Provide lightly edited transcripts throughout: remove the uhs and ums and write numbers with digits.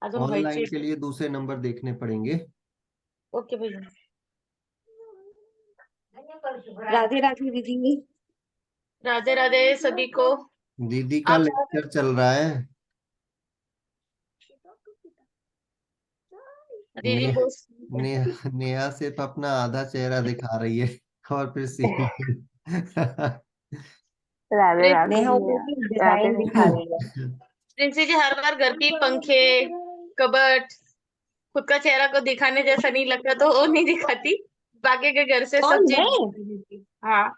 अजून व्हायची. ऑनलाइन के लिए दूसरे नंबर देखने पड़ेंगे। ओके भैया. राधे राधे दीदी. राधे राधे सभी को. दीदी का आप लेक्चर चल रहा है। दीदी ने, बोस. नेहा सिर्फ अपना आधा चेहरा दिखा रही है और फिर सीरियल। राधे राधे नेहा भैया, राधे डिजाइन दिखा राधे। रही है. प्रिंसी जी हर बार घर की पंखे, कबर्ड, खुद का चेहरा को दिखाने जैसा नहीं लगता तो वो नहीं दिखाती. बाकी के घर से सब कौन, मैं? चीज. हाँ.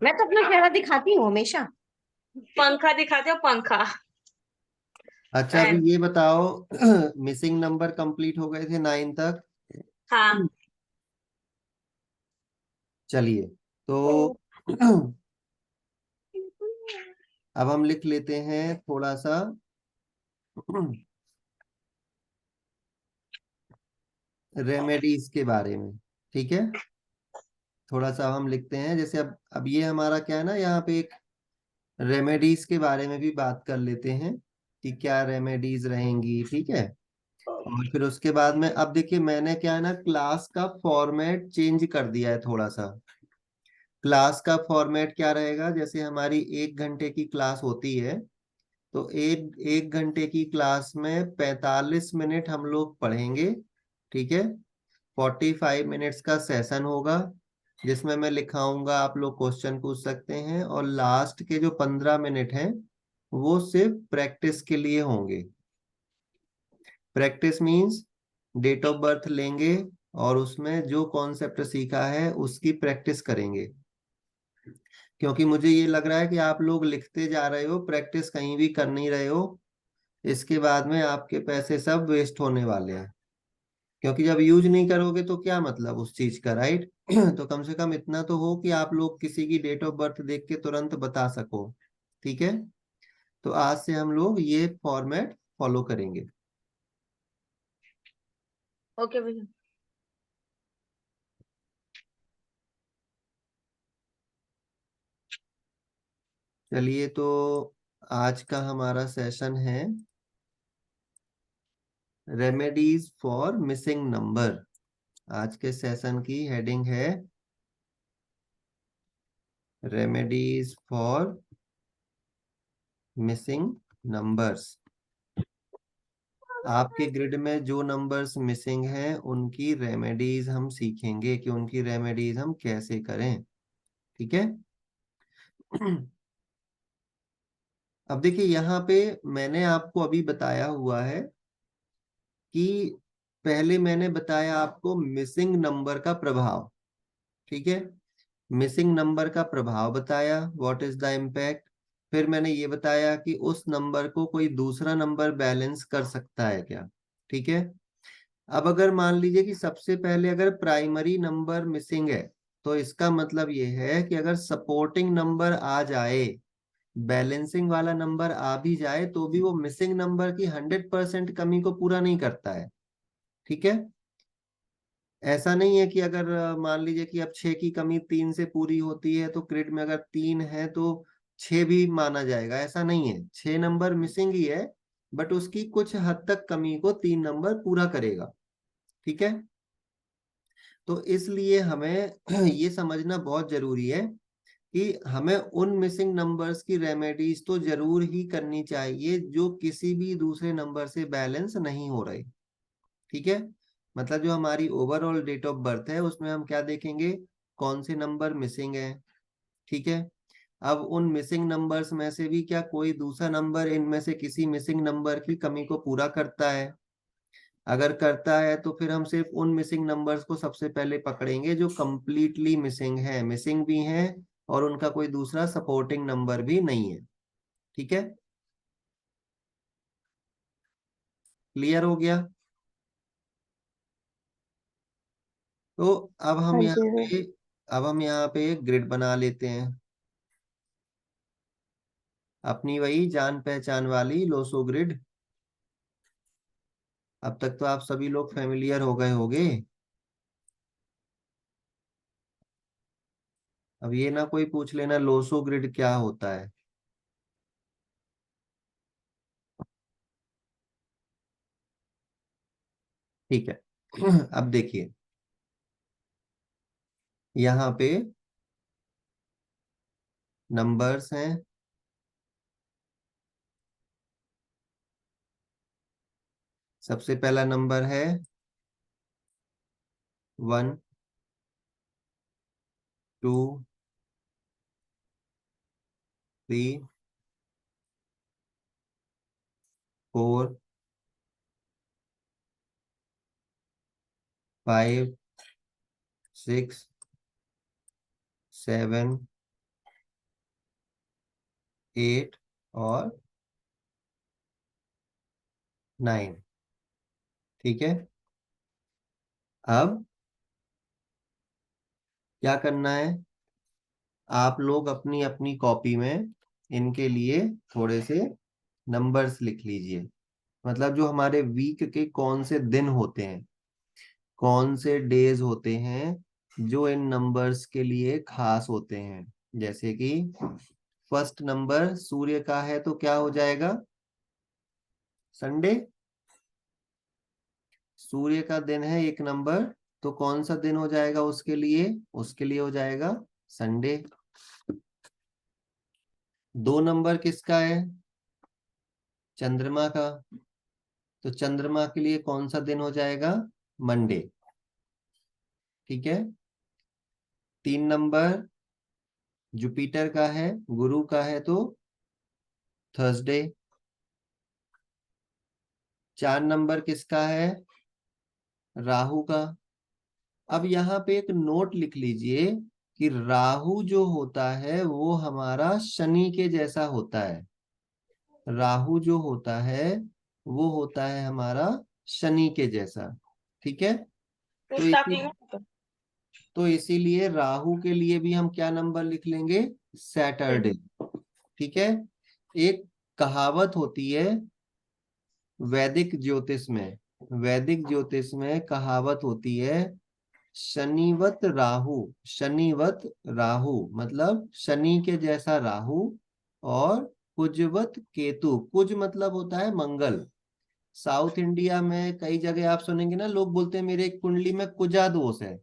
मैं तो अपना चेहरा दिखाती हूँ हमेशा. पंखा दिखाते हो, पंखा. अच्छा, अभी फैन. ये बताओ, मिसिंग नंबर कंप्लीट हो गए थे 9 तक। हाँ. चलिए, तो अब हम लिख लेते हैं थोड़ा सा रेमेडीज के बारे में। ठीक है, थोड़ा सा हम लिखते हैं, जैसे अब ये हमारा क्या है ना, यहाँ पे एक रेमेडीज के बारे में भी बात कर लेते हैं कि क्या रेमेडीज रहेंगी। ठीक है, और फिर उसके बाद में अब देखिए, मैंने क्या है ना, क्लास का फॉर्मेट चेंज कर दिया है थोड़ा सा। क्लास का फॉर्मेट क्या रहेगा, जैसे हमारी 1 घंटे की क्लास होती है, तो एक एक घंटे की क्लास में 45 मिनट हम लोग पढ़ेंगे। ठीक है, 45 मिनट्स का सेशन होगा, जिसमें मैं लिखाऊंगा, आप लोग क्वेश्चन पूछ सकते हैं, और लास्ट के जो 15 मिनट हैं वो सिर्फ प्रैक्टिस के लिए होंगे। Practice means date of birth लेंगे और उसमें जो कॉन्सेप्ट सीखा है उसकी प्रैक्टिस करेंगे, क्योंकि मुझे ये लग रहा है कि आप लोग लिखते जा रहे हो, प्रैक्टिस कहीं भी कर नहीं रहे हो। इसके बाद में आपके पैसे सब वेस्ट होने वाले हैं, क्योंकि जब यूज नहीं करोगे तो क्या मतलब उस चीज का, राइट। तो कम से कम इतना तो हो कि आप लोग किसी की डेट ऑफ बर्थ देख के तुरंत बता सको। ठीक है, तो आज से हम लोग ये फॉर्मेट फॉलो करेंगे। ओके भैया. चलिए, तो आज का हमारा सेशन है रेमेडीज फॉर मिसिंग नंबर। आज के सेशन की हेडिंग है रेमेडीज फॉर मिसिंग नंबर्स। आपके ग्रिड में जो नंबर्स मिसिंग हैं उनकी रेमेडीज हम सीखेंगे कि उनकी रेमेडीज हम कैसे करें। ठीक है। अब देखिए, यहाँ पे मैंने आपको अभी बताया हुआ है कि पहले मैंने बताया आपको मिसिंग नंबर का प्रभाव। ठीक है, मिसिंग नंबर का प्रभाव बताया, व्हाट इज द इम्पैक्ट। फिर मैंने ये बताया कि उस नंबर को कोई दूसरा नंबर बैलेंस कर सकता है क्या। ठीक है, अब अगर मान लीजिए कि सबसे पहले अगर प्राइमरी नंबर मिसिंग है, तो इसका मतलब ये है कि अगर सपोर्टिंग नंबर आ जाए, बैलेंसिंग वाला नंबर आ भी जाए, तो भी वो मिसिंग नंबर की 100% कमी को पूरा नहीं करता है। ठीक है, ऐसा नहीं है कि अगर मान लीजिए कि अब 6 की कमी 3 से पूरी होती है, तो ग्रिड में अगर 3 है तो 6 भी माना जाएगा, ऐसा नहीं है। 6 नंबर मिसिंग ही है, बट उसकी कुछ हद तक कमी को 3 नंबर पूरा करेगा। ठीक है, तो इसलिए हमें ये समझना बहुत जरूरी है कि हमें उन मिसिंग नंबर्स की रेमेडीज तो जरूर ही करनी चाहिए जो किसी भी दूसरे नंबर से बैलेंस नहीं हो रहे। ठीक है, मतलब जो हमारी ओवरऑल डेट ऑफ बर्थ है उसमें हम क्या देखेंगे, कौन से नंबर मिसिंग है। ठीक है, अब उन मिसिंग नंबर्स में से भी क्या कोई दूसरा नंबर इनमें से किसी मिसिंग नंबर की कमी को पूरा करता है। अगर करता है तो फिर हम सिर्फ उन मिसिंग नंबर्स को सबसे पहले पकड़ेंगे जो कंप्लीटली मिसिंग है, मिसिंग भी हैं और उनका कोई दूसरा सपोर्टिंग नंबर भी नहीं है। ठीक है, क्लियर हो गया। तो अब हम हाँ यहाँ जी सर। पे अब हम यहाँ पे एक ग्रिड बना लेते हैं, अपनी वही जान पहचान वाली लोसो ग्रिड। अब तक तो आप सभी लोग फेमिलियर हो गए होंगे। अब ये ना कोई पूछ लेना लोसो ग्रिड क्या होता है। ठीक है। अब देखिए यहाँ पे नंबर्स हैं। सबसे पहला नंबर है 1 2 3 4 5 6 7 8 और 9। ठीक है। अब क्या करना है, आप लोग अपनी अपनी कॉपी में इनके लिए थोड़े से नंबर्स लिख लीजिए। मतलब जो हमारे वीक के कौन से दिन होते हैं, कौन से डेज होते हैं जो इन नंबर्स के लिए खास होते हैं। जैसे कि फर्स्ट नंबर सूर्य का है तो क्या हो जाएगा, संडे। सूर्य का दिन है एक नंबर, तो कौन सा दिन हो जाएगा उसके लिए हो जाएगा संडे। 2 नंबर किसका है, चंद्रमा का, तो चंद्रमा के लिए कौन सा दिन हो जाएगा, मंडे। ठीक है। 3 नंबर जुपिटर का है, गुरु का है तो थर्सडे। 4 नंबर किसका है, राहु का। अब यहाँ पे एक नोट लिख लीजिए कि राहु जो होता है वो हमारा शनि के जैसा होता है। राहु जो होता है वो होता है हमारा शनि के जैसा। ठीक है। तो इसी तो इसीलिए राहु के लिए भी हम क्या नंबर लिख लेंगे, सैटरडे। ठीक है। एक कहावत होती है वैदिक ज्योतिष में कहावत होती है, शनिवत राहु। शनिवत राहु मतलब शनि के जैसा राहु, और कुजवत केतु। कुज मतलब होता है मंगल। साउथ इंडिया में कई जगह आप सुनेंगे ना, लोग बोलते हैं मेरे कुंडली में कुजा दोष है।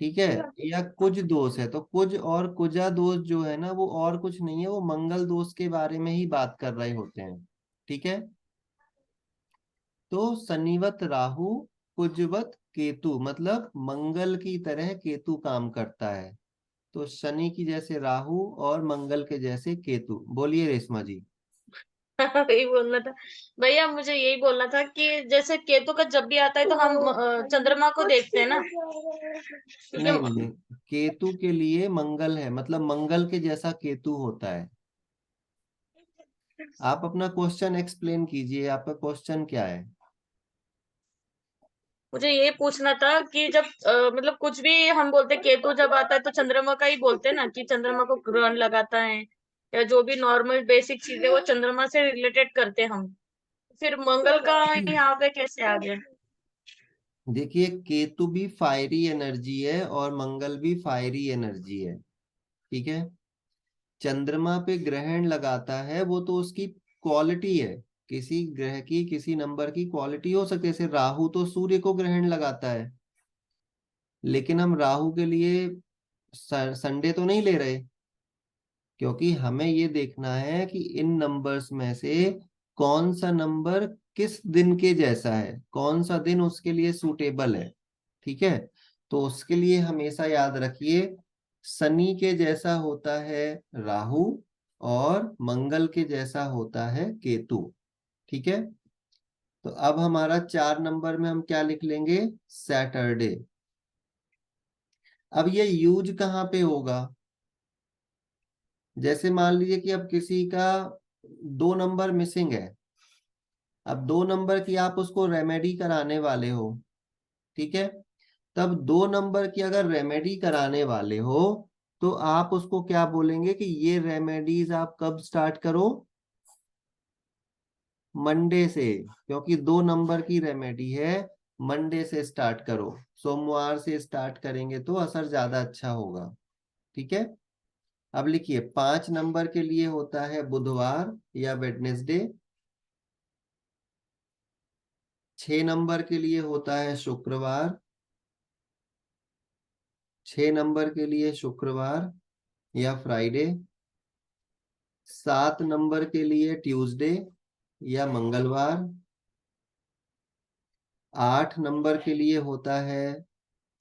ठीक है। या कुछ दोष है, तो कुछ और कुजा दोष जो है ना वो और कुछ नहीं है, वो मंगल दोष के बारे में ही बात कर रहे होते हैं। ठीक है। तो शनिवत राहु कुजवत केतु मतलब मंगल की तरह केतु काम करता है। तो शनि की जैसे राहु और मंगल के जैसे केतु। बोलिए रेशमा जी। वही बोलना था भैया, मुझे यही बोलना था कि जैसे केतु का जब भी आता है तो हम चंद्रमा को देखते हैं ना, क्योंकि नहीं नहीं, केतु के लिए मंगल है, मतलब मंगल के जैसा केतु होता है। आप अपना क्वेश्चन एक्सप्लेन कीजिए, आपका क्वेश्चन क्या है। मुझे ये पूछना था कि जब मतलब कुछ भी हम बोलते हैं, केतु जब आता है तो चंद्रमा का ही बोलते हैं ना, कि चंद्रमा को ग्रहण लगाता है, या जो भी नॉर्मल बेसिक चीजें वो चंद्रमा से रिलेटेड करते हैं हम। फिर मंगल का यहाँ पे कैसे आ गया। देखिए केतु भी फायरी एनर्जी है और मंगल भी फायरी एनर्जी है। ठीक है। चंद्रमा पे ग्रहण लगाता है वो तो उसकी क्वालिटी है, किसी ग्रह की किसी नंबर की क्वालिटी हो सकती है। जैसे राहु तो सूर्य को ग्रहण लगाता है, लेकिन हम राहु के लिए संडे तो नहीं ले रहे, क्योंकि हमें ये देखना है कि इन नंबर्स में से कौन सा नंबर किस दिन के जैसा है, कौन सा दिन उसके लिए सूटेबल है। ठीक है। तो उसके लिए हमेशा याद रखिए शनि के जैसा होता है राहु और मंगल के जैसा होता है केतु। ठीक है। तो अब हमारा 4 नंबर में हम क्या लिख लेंगे, सैटरडे। अब ये यूज कहाँ पे होगा, जैसे मान लीजिए कि अब किसी का 2 नंबर मिसिंग है। अब 2 नंबर की आप उसको रेमेडी कराने वाले हो। ठीक है। तब 2 नंबर की अगर रेमेडी कराने वाले हो तो आप उसको क्या बोलेंगे कि ये रेमेडीज आप कब स्टार्ट करो, मंडे से, क्योंकि 2 नंबर की रेमेडी है, मंडे से स्टार्ट करो। सोमवार से स्टार्ट करेंगे तो असर ज्यादा अच्छा होगा। ठीक है। अब लिखिए 5 नंबर के लिए होता है बुधवार या वेडनेसडे, 6 नंबर के लिए होता है शुक्रवार, 6 नंबर के लिए शुक्रवार या फ्राइडे, 7 नंबर के लिए ट्यूसडे या मंगलवार, 8 नंबर के लिए होता है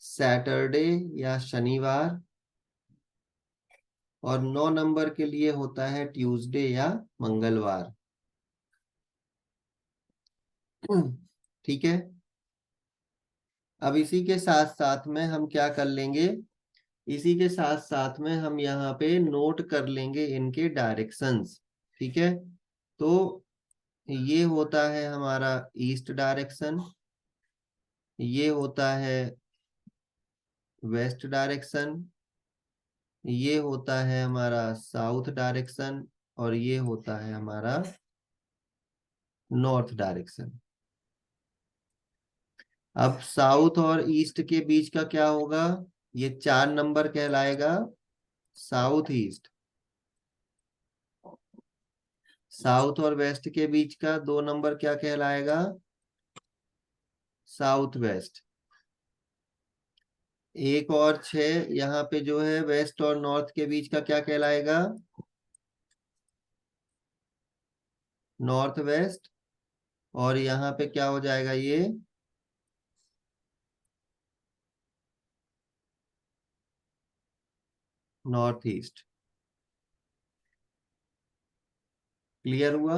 सैटरडे या शनिवार, और 9 नंबर के लिए होता है ट्यूसडे या मंगलवार। ठीक है। अब इसी के साथ साथ में हम क्या कर लेंगे, इसी के साथ साथ में हम यहाँ पे नोट कर लेंगे इनके डायरेक्शंस। ठीक है। तो ये होता है हमारा ईस्ट डायरेक्शन, ये होता है वेस्ट डायरेक्शन, ये होता है हमारा साउथ डायरेक्शन, और ये होता है हमारा नॉर्थ डायरेक्शन। अब साउथ और ईस्ट के बीच का क्या होगा, ये 4 नंबर कहलाएगा साउथ ईस्ट। साउथ और वेस्ट के बीच का 2 नंबर क्या कहलाएगा, साउथ वेस्ट। 1 और 6 यहाँ पे जो है वेस्ट और नॉर्थ के बीच का क्या कहलाएगा, नॉर्थ वेस्ट। और यहाँ पे क्या हो जाएगा, ये नॉर्थ ईस्ट। क्लियर हुआ।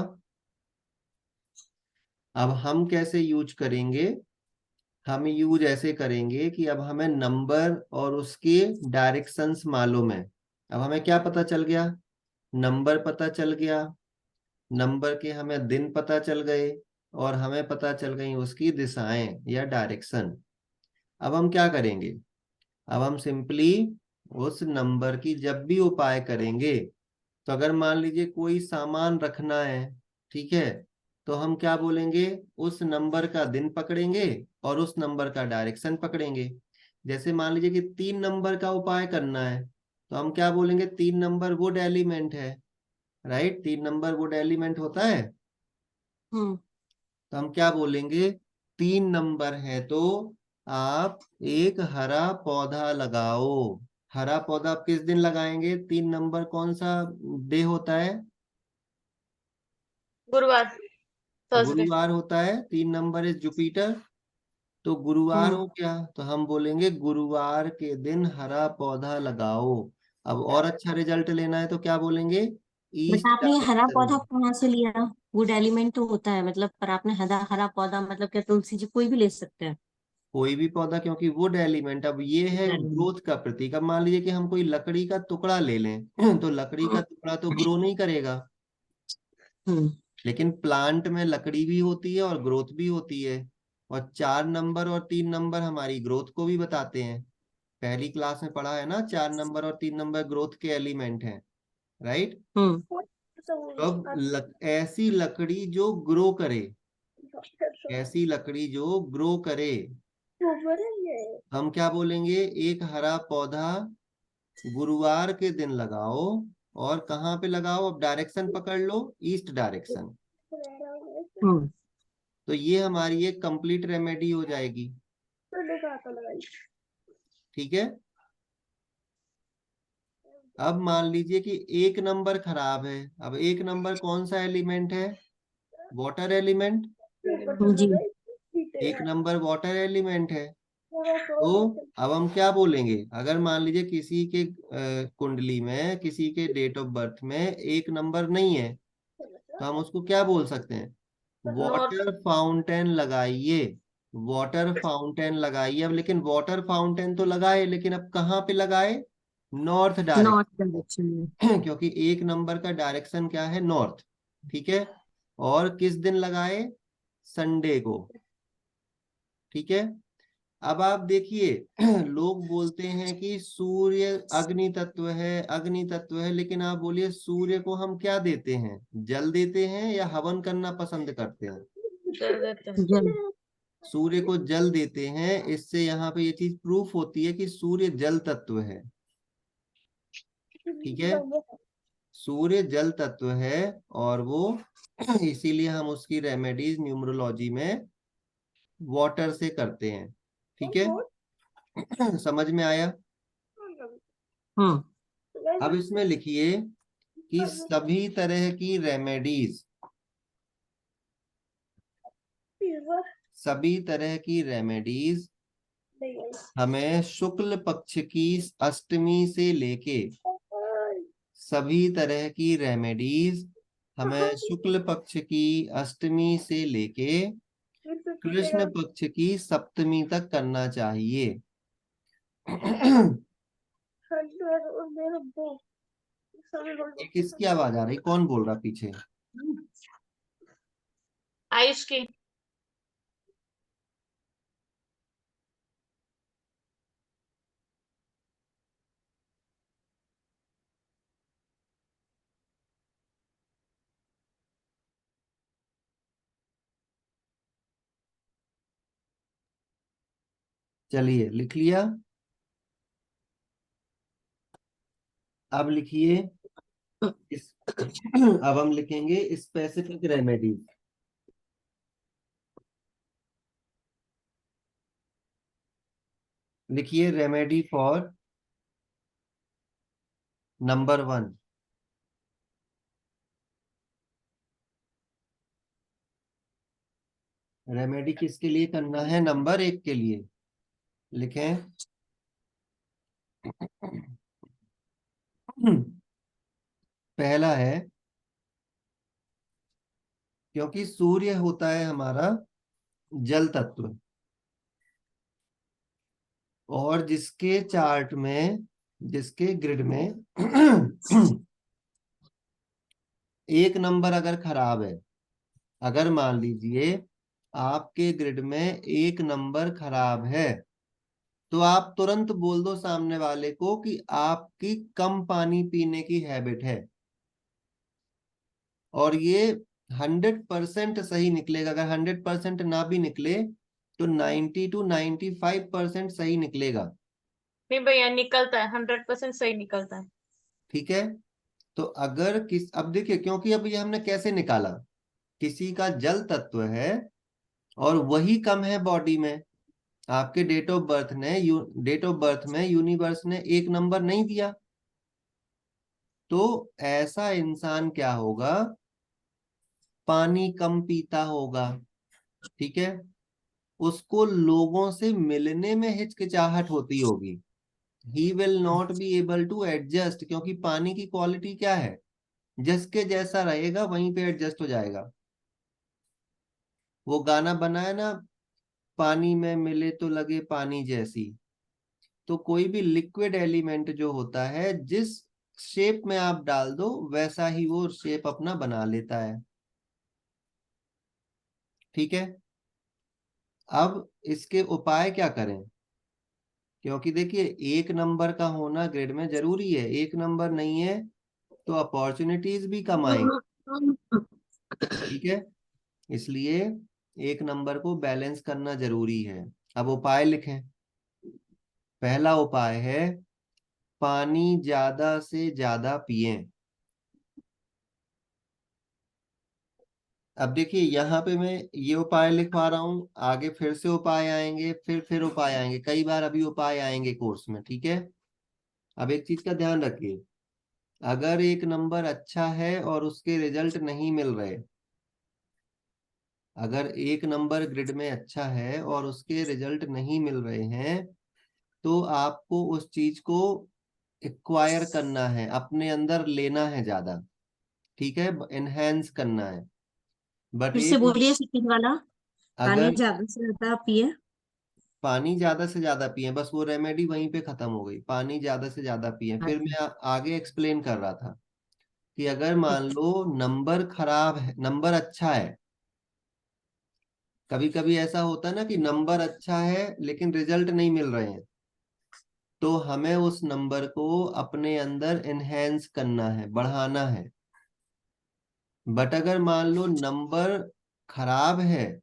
अब हम कैसे यूज करेंगे, हम यूज ऐसे करेंगे कि अब हमें नंबर और उसके डायरेक्शंस मालूम है। अब हमें क्या पता चल गया, नंबर पता चल गया, नंबर के हमें दिन पता चल गए, और हमें पता चल गई उसकी दिशाएं या डायरेक्शन। अब हम क्या करेंगे, अब हम सिंपली उस नंबर की जब भी उपाय करेंगे, तो अगर मान लीजिए कोई सामान रखना है, ठीक है, तो हम क्या बोलेंगे, उस नंबर का दिन पकड़ेंगे और उस नंबर का डायरेक्शन पकड़ेंगे। जैसे मान लीजिए कि 3 नंबर का उपाय करना है, तो हम क्या बोलेंगे, 3 नंबर वुड एलिमेंट है, राइट, 3 नंबर वुड एलिमेंट होता है। तो हम क्या बोलेंगे, 3 नंबर है तो आप एक हरा पौधा लगाओ। हरा पौधा आप किस दिन लगाएंगे, 3 नंबर कौन सा डे होता है, गुरुवार, थर्सडे। गुरुवार होता है। 3 नंबर इज जुपिटर, तो गुरुवार हो गया, तो हम बोलेंगे गुरुवार के दिन हरा पौधा लगाओ। अब और अच्छा रिजल्ट लेना है तो क्या बोलेंगे, बट ईस्ट आपने ये हरा डायरेक्शन पौधा में। कहाँ से लिया? वुड एलिमेंट तो होता है मतलब, पर आपने हरा हरा पौधा मतलब क्या, तुलसी जी कोई भी ले सकते हैं? कोई भी पौधा, क्योंकि वुड एलिमेंट, अब ये है वुड एलिमेंट। ग्रोथ का प्रतीक। अब मान लीजिए कि हम कोई लकड़ी का टुकड़ा ले लें तो लकड़ी का टुकड़ा तो ग्रो नहीं करेगा, हम्म। लेकिन प्लांट में लकड़ी भी होती है और ग्रोथ भी होती है। और 4 नंबर और 3 नंबर हमारी ग्रोथ को भी बताते हैं। पहली क्लास में पढ़ा है ना, 4 नंबर और 3 नंबर ग्रोथ के एलिमेंट हैं, राइट। हम्म। तो अब ऐसी लकड़ी जो ग्रो करे, ऐसी लकड़ी जो ग्रो करे, हम क्या बोलेंगे, एक हरा पौधा गुरुवार के दिन लगाओ। और कहाँ पे लगाओ, अब डायरेक्शन पकड़ लो, ईस्ट डायरेक्शन। हम्म। तो ये हमारी एक कंप्लीट रेमेडी हो जाएगी। ठीक है। अब मान लीजिए कि 1 नंबर खराब है। अब 1 नंबर कौन सा एलिमेंट है, वाटर एलिमेंट। जी। 1 नंबर वाटर एलिमेंट है। तो अब हम क्या बोलेंगे, अगर मान लीजिए किसी के कुंडली में, किसी के डेट ऑफ बर्थ में 1 नंबर नहीं है, तो हम उसको क्या बोल सकते हैं, नॉर्थ। वाटर फाउंटेन लगाइए। वाटर फाउंटेन लगाइए। अब लेकिन वाटर फाउंटेन तो लगाए, लेकिन अब कहाँ पे लगाए, नॉर्थ नॉर्थ डायरेक्शन डायरेक्शन में। में क्योंकि 1 नंबर का डायरेक्शन क्या है, नॉर्थ। ठीक है। और किस दिन लगाए, संडे को। ठीक है। अब आप देखिए लोग बोलते हैं कि सूर्य अग्नि तत्व है, अग्नि तत्व है, लेकिन आप बोलिए सूर्य को हम क्या देते हैं, जल देते हैं या हवन करना पसंद करते हैं, कर देते हैं। जल। सूर्य को जल देते हैं। इससे यहाँ पे ये चीज प्रूफ होती है कि सूर्य जल तत्व है। ठीक है, सूर्य जल तत्व है और वो इसीलिए हम उसकी रेमेडीज न्यूमरोलॉजी में वाटर से करते हैं। ठीक है, समझ में आया? अब इसमें लिखिए कि सभी तरह की रेमेडीज, सभी तरह की रेमेडीज हमें शुक्ल पक्ष की अष्टमी से लेके, सभी तरह की रेमेडीज हमें शुक्ल पक्ष की अष्टमी से लेके कृष्ण पक्ष की सप्तमी तक करना चाहिए। ये किसकी आवाज आ रही? कौन बोल रहा पीछे? आयुष की। चलिए लिख लिया। अब लिखिए इस अब हम लिखेंगे स्पेसिफिक रेमेडीज। लिखिए रेमेडी फॉर नंबर 1। रेमेडी किसके लिए करना है? नंबर 1 के लिए। लिखें पहला है, क्योंकि सूर्य होता है हमारा जल तत्व, और जिसके चार्ट में, जिसके ग्रिड में एक नंबर अगर खराब है, अगर मान लीजिए आपके ग्रिड में एक नंबर खराब है, तो आप तुरंत बोल दो सामने वाले को कि आपकी कम पानी पीने की हैबिट है। और ये 100% सही निकलेगा। अगर 100% ना भी निकले तो 90 to 95% सही निकलेगा। नहीं भैया, निकलता है, 100% सही निकलता है। ठीक है, तो अगर अब देखिए, क्योंकि अब ये हमने कैसे निकाला, किसी का जल तत्व है और वही कम है बॉडी में। आपके डेट ऑफ बर्थ में यूनिवर्स ने एक नंबर नहीं दिया, तो ऐसा इंसान क्या होगा? पानी कम पीता होगा। ठीक है, उसको लोगों से मिलने में हिचकिचाहट होती होगी। He will not be able to adjust, क्योंकि पानी की क्वालिटी क्या है? जिसके जैसा रहेगा वहीं पे एडजस्ट हो जाएगा। वो गाना बनाया ना, पानी में मिले तो लगे पानी जैसी। तो कोई भी लिक्विड एलिमेंट जो होता है, जिस शेप में आप डाल दो वैसा ही वो शेप अपना बना लेता है। ठीक है, अब इसके उपाय क्या करें? क्योंकि देखिए एक नंबर का होना ग्रेड में जरूरी है, एक नंबर नहीं है तो अपॉर्चुनिटीज भी कम आएंगी। ठीक है, इसलिए एक नंबर को बैलेंस करना जरूरी है। अब उपाय लिखें। पहला उपाय है, पानी ज्यादा से ज्यादा पिएं। अब देखिए यहाँ पे मैं ये उपाय लिखवा रहा हूँ, आगे फिर से उपाय आएंगे, फिर उपाय आएंगे, कई बार अभी उपाय आएंगे कोर्स में। ठीक है, अब एक चीज का ध्यान रखिए, अगर एक नंबर अच्छा है और उसके रिजल्ट नहीं मिल रहे, अगर एक नंबर ग्रिड में अच्छा है और उसके रिजल्ट नहीं मिल रहे हैं, तो आपको उस चीज को एक्वायर करना है, अपने अंदर लेना है ज्यादा। ठीक है, एनहेंस करना है। बट फिर से एक बोलिए सेकंड वाला। पानी अगर ज्यादा से ज्यादा पिए। पानी ज्यादा से ज्यादा पिए, बस वो रेमेडी वहीं पे खत्म हो गई, पानी ज्यादा से ज्यादा पिए। फिर अच्छा। मैं आगे एक्सप्लेन कर रहा था कि अगर मान लो नंबर खराब है, नंबर अच्छा है, कभी कभी ऐसा होता है ना कि नंबर अच्छा है लेकिन रिजल्ट नहीं मिल रहे हैं, तो हमें उस नंबर को अपने अंदर एनहेंस करना है, बढ़ाना है। बट अगर मान लो नंबर खराब है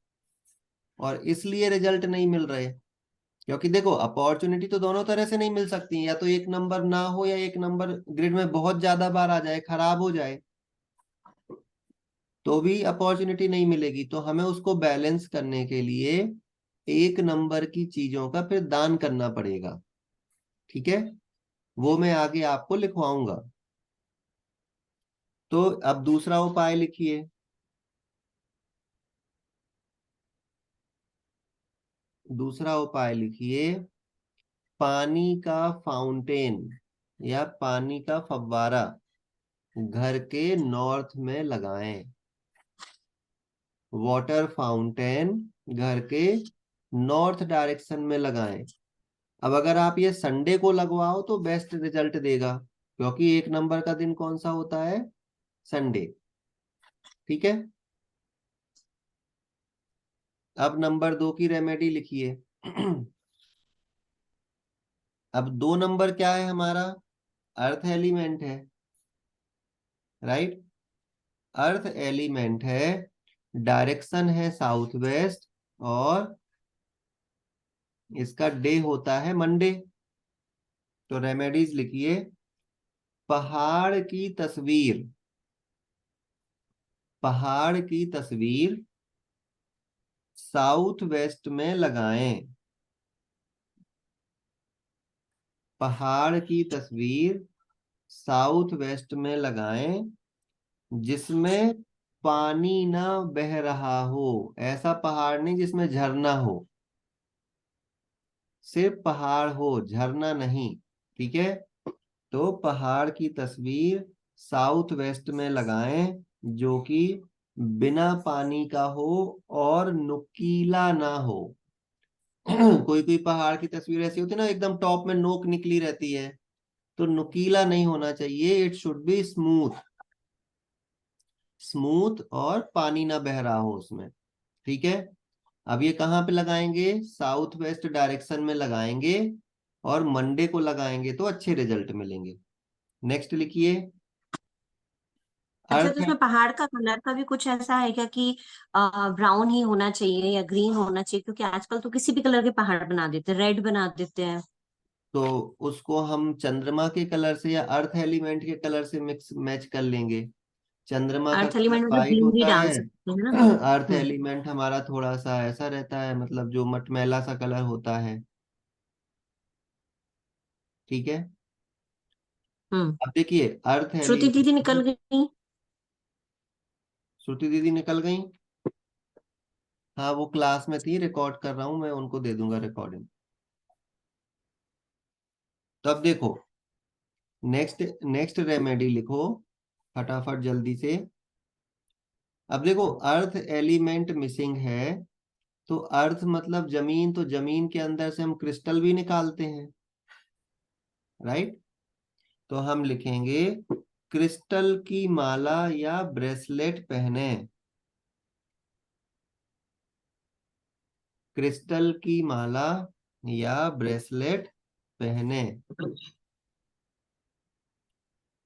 और इसलिए रिजल्ट नहीं मिल रहे, क्योंकि देखो अपॉर्चुनिटी तो दोनों तरह से नहीं मिल सकती, या तो एक नंबर ना हो या एक नंबर ग्रिड में बहुत ज्यादा बार आ जाए, खराब हो जाए, तो भी अपॉर्चुनिटी नहीं मिलेगी। तो हमें उसको बैलेंस करने के लिए एक नंबर की चीजों का फिर दान करना पड़ेगा। ठीक है, वो मैं आगे आपको लिखवाऊंगा। तो अब दूसरा उपाय लिखिए। दूसरा उपाय लिखिए, पानी का फाउंटेन या पानी का फव्वारा घर के नॉर्थ में लगाएं। वाटर फाउंटेन घर के नॉर्थ डायरेक्शन में लगाएं। अब अगर आप ये संडे को लगवाओ तो बेस्ट रिजल्ट देगा, क्योंकि एक नंबर का दिन कौन सा होता है? संडे। ठीक है, अब नंबर 2 की रेमेडी लिखिए। अब 2 नंबर क्या है हमारा? अर्थ एलिमेंट है, राइट? अर्थ एलिमेंट है, डायरेक्शन है साउथ वेस्ट, और इसका डे होता है मंडे। तो रेमेडीज लिखिए, पहाड़ की तस्वीर, पहाड़ की तस्वीर साउथ वेस्ट में लगाएं। पहाड़ की तस्वीर साउथ वेस्ट में लगाएं, जिसमें पानी ना बह रहा हो। ऐसा पहाड़ नहीं जिसमें झरना हो, सिर्फ पहाड़ हो, झरना नहीं। ठीक है, तो पहाड़ की तस्वीर साउथ वेस्ट में लगाएं, जो कि बिना पानी का हो और नुकीला ना हो। कोई कोई पहाड़ की तस्वीर ऐसी होती है ना, एकदम टॉप में नोक निकली रहती है, तो नुकीला नहीं होना चाहिए। It should be smooth, smooth, और पानी ना बह रहा हो उसमें। ठीक है, अब ये कहाँ पे लगाएंगे? साउथ वेस्ट डायरेक्शन में लगाएंगे, और मंडे को लगाएंगे तो अच्छे रिजल्ट मिलेंगे। नेक्स्ट लिखिए, अच्छा, अर्थ तो है। इसमें पहाड़ का कलर का भी कुछ ऐसा है क्या कि ब्राउन ही होना चाहिए या ग्रीन होना चाहिए? क्योंकि आजकल तो किसी भी कलर के पहाड़ बना देते हैं, रेड बना देते हैं। तो उसको हम चंद्रमा के कलर से या अर्थ एलिमेंट के कलर से मिक्स मैच कर लेंगे। चंद्रमा का अर्थ कलर एलिमेंट मतलब वाइट ग्रीन भी होता डाल है, सकते हैं ना। अर्थ हम्म। एलिमेंट हमारा थोड़ा सा ऐसा रहता है, मतलब जो मटमैला सा कलर होता है। ठीक है, हम्म। अब देखिए अर्थ श्रुति दीदी निकल एलिमेंट। गई। श्रुति दीदी निकल गई? हाँ, वो क्लास में थी, रिकॉर्ड कर रहा हूँ मैं, उनको दे दूंगा रिकॉर्डिंग। तो अब देखो, नेक्स्ट नेक्स्ट रेमेडी लिखो फटाफट जल्दी से। अब देखो, अर्थ एलिमेंट मिसिंग है, तो अर्थ मतलब जमीन, तो जमीन के अंदर से हम क्रिस्टल भी निकालते हैं, राइट? तो हम लिखेंगे, क्रिस्टल की माला या ब्रेसलेट पहने। क्रिस्टल की माला या ब्रेसलेट पहने।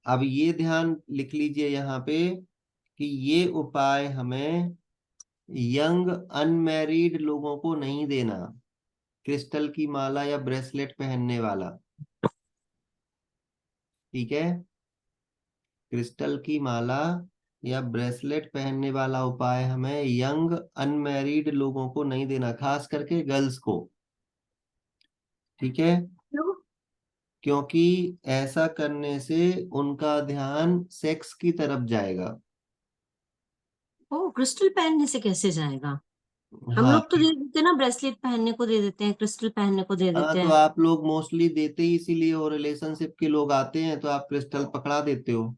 अब ये ध्यान लिख लीजिए यहाँ पे कि ये उपाय हमें यंग अनमैरिड लोगों को नहीं देना। क्रिस्टल की माला या ब्रेसलेट पहनने वाला, ठीक है? क्रिस्टल की माला या ब्रेसलेट पहनने वाला उपाय हमें यंग अनमैरिड लोगों को नहीं देना, खास करके गर्ल्स को। ठीक है, क्यों? क्योंकि ऐसा करने से उनका ध्यान सेक्स की तरफ जाएगा। ओ, क्रिस्टल पहनने से कैसे जाएगा? हम हाँ। लोग तो दे देते हैं ना, ब्रेसलेट पहनने को दे देते हैं, क्रिस्टल पहनने को दे हाँ, देते तो हैं। आप लोग मोस्टली देते ही इसीलिए हो, रिलेशनशिप के लोग आते हैं तो आप क्रिस्टल पकड़ा देते हो।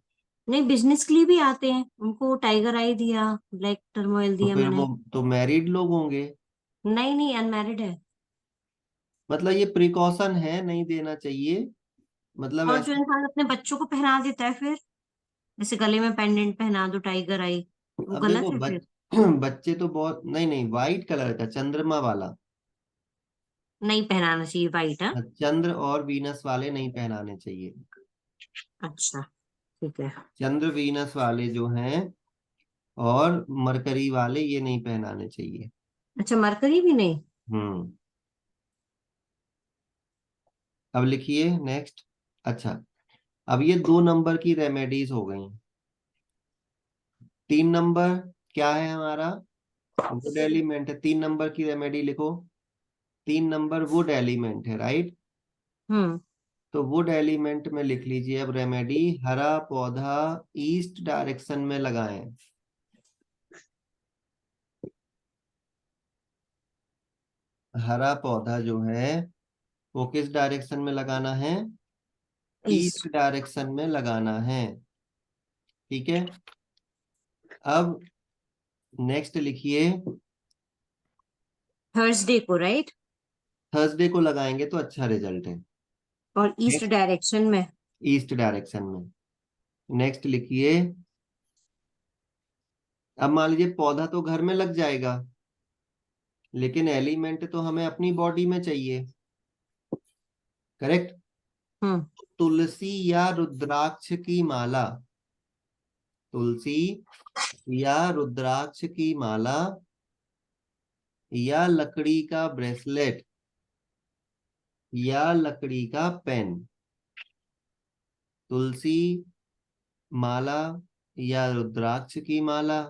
नहीं, बिजनेस के लिए भी आते हैं, उनको टाइगर आई दिया, ब्लैक टर्मोइल तो दिया फिर वो मैंने। तो मैरिड लोग होंगे। नहीं नहीं, अनमैरिड है। मतलब ये प्रिकॉशन है, नहीं देना चाहिए, मतलब और जो ऐसा। इंसान अपने बच्चों को पहना देता है फिर, जैसे गले में पेंडेंट पहना दो टाइगर आई, वो अब गलत देखो है फिर। बच्चे तो बहुत, नहीं नहीं, वाइट कलर का चंद्रमा वाला। नहीं पहनाना चाहिए वाइट, है। चंद्र और वीनस वाले नहीं पहनाने चाहिए। अच्छा, ठीक है। चंद्र वीनस वाले जो हैं और मरकरी वाले, ये नहीं पहनाने चाहिए। अच्छा, मरकरी भी नहीं? हम्म। अब लिखिए नेक्स्ट। अच्छा, अब ये 2 नंबर की रेमेडीज हो गई। 3 नंबर क्या है हमारा? वुड एलिमेंट है। 3 नंबर की रेमेडी लिखो। 3 नंबर वुड एलिमेंट है, राइट? हम्म। तो वुड एलिमेंट में लिख लीजिए अब रेमेडी, हरा पौधा ईस्ट डायरेक्शन में लगाएं। हरा पौधा जो है वो किस डायरेक्शन में लगाना है? East east. डायरेक्शन में लगाना है। ठीक है। अब नेक्स्ट लिखिए। थर्सडे को, राइट? थर्सडे को लगाएंगे तो अच्छा रिजल्ट है। और ईस्ट नेक्स्ट, डायरेक्शन में। ईस्ट डायरेक्शन में। नेक्स्ट लिखिए। अब मान लीजिए पौधा तो घर में लग जाएगा, लेकिन एलिमेंट तो हमें अपनी बॉडी में चाहिए, करेक्ट? हम्म। तुलसी या रुद्राक्ष की माला, तुलसी या रुद्राक्ष की माला या लकड़ी का ब्रेसलेट या लकड़ी का पेन। तुलसी माला या रुद्राक्ष की माला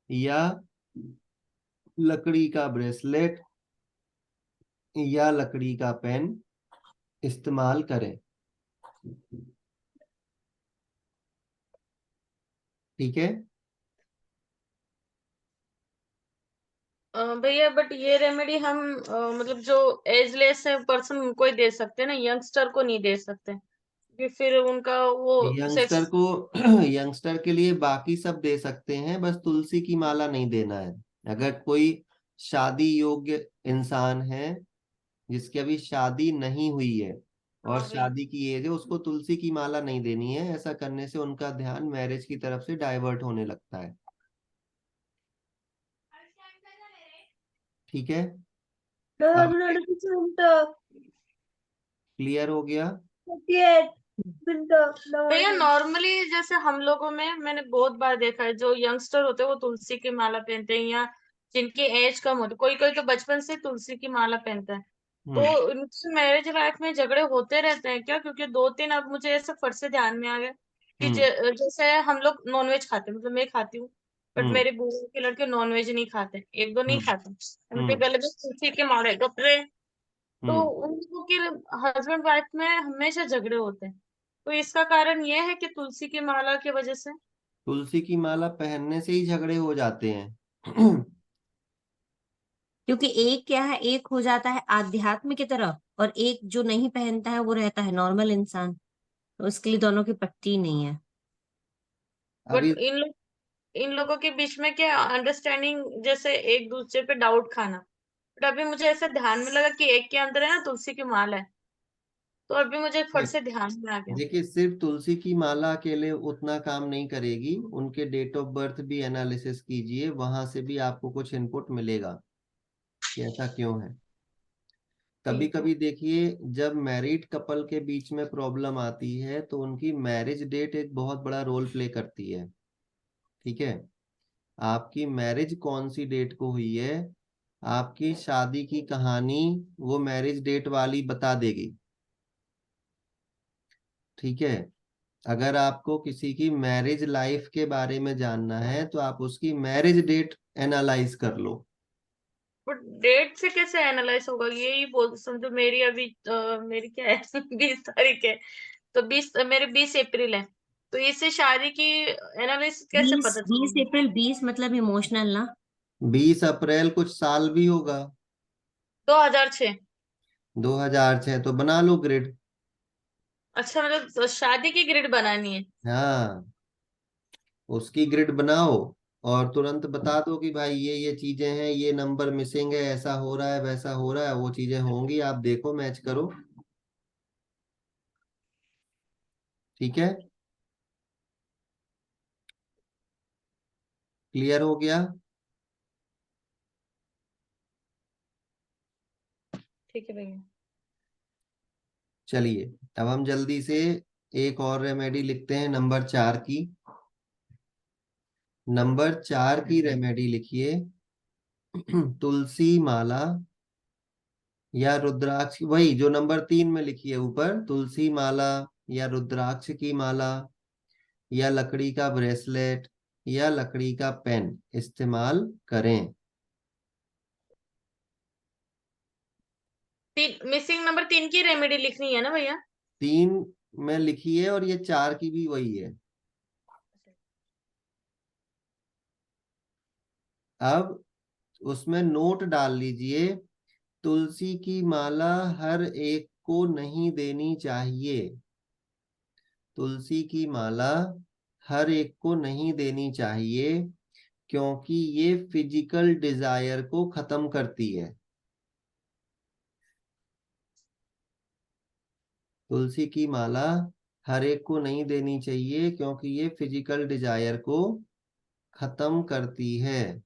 या लकड़ी का ब्रेसलेट या लकड़ी का पेन इस्तेमाल करें। ठीक है। भैया बट ये रेमेडी हम मतलब जो एजलेस है पर्सन उनको ही दे सकते हैं ना, यंगस्टर को नहीं दे सकते, क्योंकि फिर उनका वो यंगस्टर सेक्स। को यंगस्टर के लिए बाकी सब दे सकते हैं, बस तुलसी की माला नहीं देना है। अगर कोई शादी योग्य इंसान है जिसकी अभी शादी नहीं हुई है और हाँ भैया। शादी की एज है, उसको तुलसी की माला नहीं देनी है। ऐसा करने से उनका ध्यान मैरिज की तरफ से डाइवर्ट होने लगता है। ठीक है। अब क्लियर हो गया? भैया नॉर्मली जैसे हम लोगों में मैंने बहुत बार देखा है, जो यंगस्टर होते हैं वो तुलसी की माला पहनते हैं, या जिनकी एज कम होती, कोई कोई तो बचपन से तुलसी की माला पहनता है। तो हम्म। उनकी मैरिज लाइफ में झगड़े होते रहते हैं क्या? क्योंकि 2-3 अब मुझे ऐसे फट से ध्यान में आ गया कि हम्म। जैसे हम लोग नॉनवेज खाते हैं, मतलब मैं खाती हूँ, बट हम्म। मेरे बुआ के लड़के नॉनवेज नहीं खाते, एक दो नहीं हम्म। खाते, उनके हम्म। गले में तुलसी के माले कपड़े। तो हम्म। उन लोगों के हस्बैंड वाइफ में हमेशा झगड़े होते हैं। तो इसका कारण ये है कि तुलसी की माला की वजह से। तुलसी की माला पहनने से ही झगड़े हो जाते हैं। क्योंकि एक क्या है, एक हो जाता है आध्यात्म की तरफ, और एक जो नहीं पहनता है वो रहता है नॉर्मल इंसान। तो उसके लिए दोनों की पट्टी नहीं है। अभी बट इन लोगों के बीच में क्या अंडरस्टैंडिंग, जैसे एक दूसरे पे डाउट खाना। बट अभी मुझे ऐसा ध्यान में लगा कि एक के अंदर है ना तुलसी की माला है, तो अभी मुझे फट से ध्यान में आ गया। देखिए, सिर्फ तुलसी की माला अकेले उतना काम नहीं करेगी। उनके डेट ऑफ बर्थ भी एनालिसिस कीजिए, वहां से भी आपको कुछ इनपुट मिलेगा कि ऐसा क्यों है। कभी ठीक है। कभी देखिए, जब मैरिड कपल के बीच में प्रॉब्लम आती है तो उनकी मैरिज डेट एक बहुत बड़ा रोल प्ले करती है। ठीक है। आपकी मैरिज कौन सी डेट को हुई है, आपकी शादी की कहानी वो मैरिज डेट वाली बता देगी। ठीक है। अगर आपको किसी की मैरिज लाइफ के बारे में जानना है तो आप उसकी मैरिज डेट एनालाइज कर लो। बट डेट से कैसे एनालाइज होगा? यही बोल समझो, मेरी अभी मेरी क्या है 20 तारीख है, तो 20 अप्रैल है, तो इससे शादी की एनालिसिस कैसे बीस पता बीस चलेगी? अप्रैल 20 मतलब इमोशनल ना। 20 अप्रैल कुछ साल भी होगा। 2006। 2006 तो बना लो ग्रिड। अच्छा, मतलब तो शादी की ग्रिड बनानी है? हाँ, उसकी ग्रिड बनाओ और तुरंत बता दो कि भाई ये चीजें हैं, ये नंबर मिसिंग है, ऐसा हो रहा है, वैसा हो रहा है। वो चीजें होंगी, आप देखो, मैच करो। ठीक है। क्लियर हो गया? ठीक है भैया। चलिए, अब हम जल्दी से एक और रेमेडी लिखते हैं, नंबर 4 की। नंबर 4 की रेमेडी लिखिए। तुलसी माला या रुद्राक्ष, वही जो नंबर 3 में लिखी है ऊपर, तुलसी माला या रुद्राक्ष की माला या लकड़ी का ब्रेसलेट या लकड़ी का पेन इस्तेमाल करें। मिसिंग नंबर 3 की रेमेडी लिखनी है ना भैया? 3 में लिखी है और ये 4 की भी वही है। अब उसमें नोट डाल लीजिए, तुलसी की माला हर एक को नहीं देनी चाहिए। तुलसी की माला हर एक को नहीं देनी चाहिए क्योंकि ये फिजिकल डिजायर को खत्म करती है। तुलसी की माला हर एक को नहीं देनी चाहिए क्योंकि ये फिजिकल डिजायर को खत्म करती है।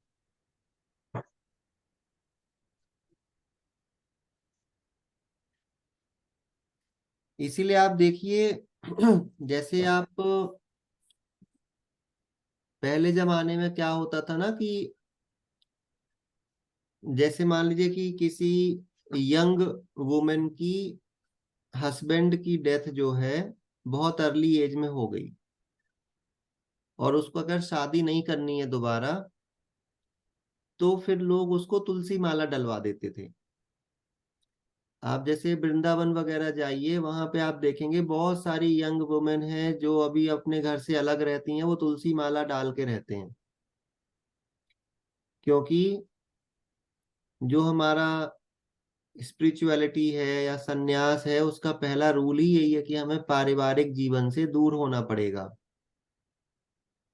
इसीलिए आप देखिए जैसे आप पहले जमाने में क्या होता था ना कि जैसे मान लीजिए कि किसी यंग वुमेन की हस्बैंड की डेथ जो है बहुत अर्ली एज में हो गई और उसको अगर शादी नहीं करनी है दोबारा, तो फिर लोग उसको तुलसी माला डलवा देते थे। आप जैसे वृंदावन वगैरह जाइए, वहां पे आप देखेंगे बहुत सारी यंग वुमेन हैं जो अभी अपने घर से अलग रहती हैं, वो तुलसी माला डाल के रहते हैं। क्योंकि जो हमारा स्पिरिचुअलिटी है या सन्यास है, उसका पहला रूल ही यही है कि हमें पारिवारिक जीवन से दूर होना पड़ेगा,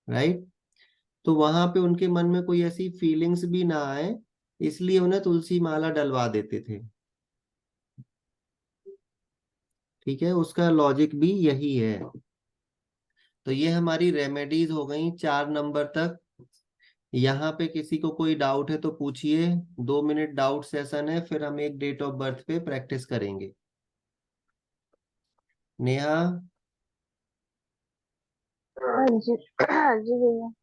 राइट। तो वहां पे उनके मन में कोई ऐसी फीलिंग्स भी ना आए, इसलिए उन्हें तुलसी माला डलवा देते थे। ठीक है, उसका लॉजिक भी यही है। तो ये हमारी रेमेडीज हो गई 4 नंबर तक। यहाँ पे किसी को कोई डाउट है तो पूछिए। 2 मिनट डाउट सेशन है, फिर हम एक डेट ऑफ बर्थ पे प्रैक्टिस करेंगे। नेहा, हाँ जी, हाँ जी भैया।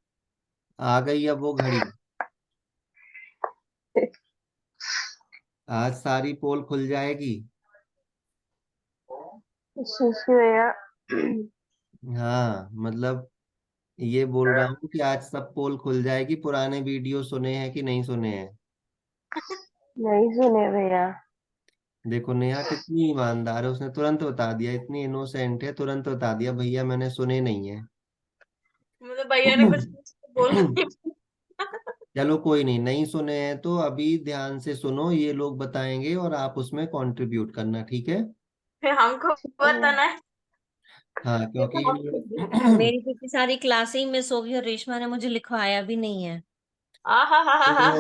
आ गई अब वो घड़ी। आज सारी पोल खुल जाएगी। शीशी भैया। हाँ, मतलब ये बोल रहा हूँ कि आज सब पोल खुल जाएगी। पुराने वीडियो सुने हैं कि नहीं सुने हैं? नहीं सुने भैया। देखो नेहा कितनी ईमानदार है, उसने तुरंत बता दिया, इतनी इनोसेंट है, तुरंत बता दिया भैया मैंने सुने नहीं है। मतलब भैया ने कुछ बोला नहीं। चलो कोई नहीं, नहीं सुने हैं तो अभी ध्यान से सुनो, ये लोग बताएंगे और आप उसमें कंट्रीब्यूट करना, ठीक है? फिर हमको ठीक है भैया। बताना है। हाँ, ये क्योंकि तो मेरी कितनी सारी क्लासें ही मिस हो गई और रेशमा ने मुझे लिखवाया भी नहीं है। आ हा हा हा हा।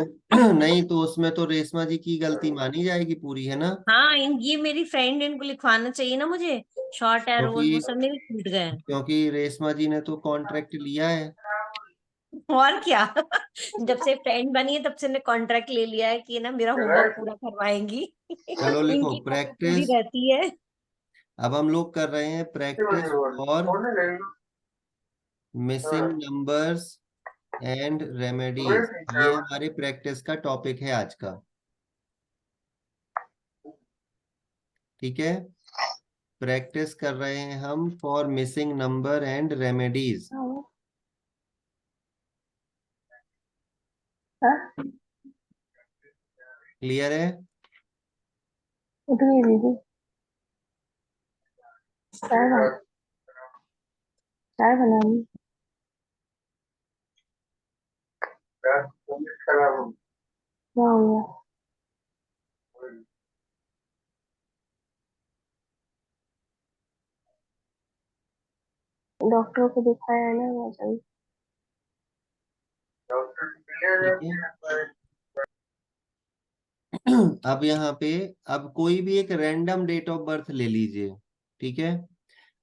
नहीं तो उसमें तो रेशमा जी की गलती मानी जाएगी पूरी, है ना? हाँ, ये मेरी फ्रेंड, इनको लिखवाना चाहिए ना मुझे। शॉर्ट एरोज वो क्योंकि सब मेरे छूट गए हैं। क्योंकि रेशमा जी ने तो कॉन्ट्रैक्ट लिया है। और क्या जब से फ्रेंड बनी है तब से ने कॉन्ट्रैक्ट ले लिया है कि ना मेरा होमवर्क पूरा करवाएंगी चलो लिखो इनकी कॉपी पूरी प्रैक्टिस। रहती है। अब हम लोग कर रहे हैं प्रैक्टिस और मिसिंग नंबर्स एंड रेमेडीज। ये हमारे प्रैक्टिस का टॉपिक है आज का, ठीक है? प्रैक्टिस कर रहे हैं हम for missing number and remedies. हाँ, क्लियर है? उठ गई दीदी। चाय बना, चाय बनानी। क्या हो गया? डॉक्टर को दिखाया है ना वजन। ठीक है। अब यहाँ पे, अब कोई भी एक रैंडम डेट ऑफ बर्थ ले लीजिए, ठीक है?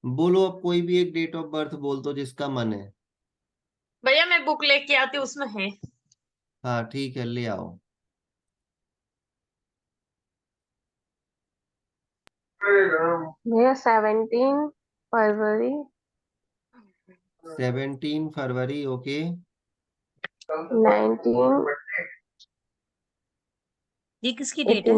बोलो, अब कोई भी एक डेट ऑफ बर्थ बोल दो जिसका मन है। भैया मैं बुक लेके आती हूँ, उसमें है। हाँ ठीक है, ले आओ। भैया 17 फरवरी 17 फरवरी, ओके। 1989। ये किसकी डेट है?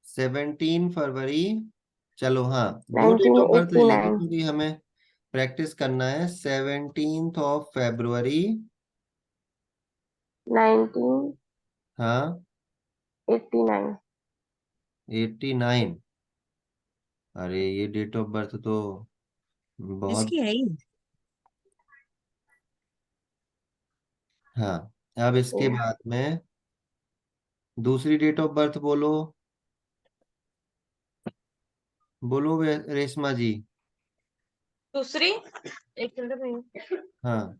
17 फरवरी। चलो हाँ, दो डेट ऑफ बर्थ ले लेंगे 1989 क्योंकि हमें प्रैक्टिस करना है। 17th of February. 1989 हाँ, 89। अरे ये डेट ऑफ बर्थ तो बहुत। इसकी है ही। हाँ, अब इसके बाद में दूसरी डेट ऑफ बर्थ बोलो। बोलो रेशमा जी। दूसरी, एक मिनट। हाँ,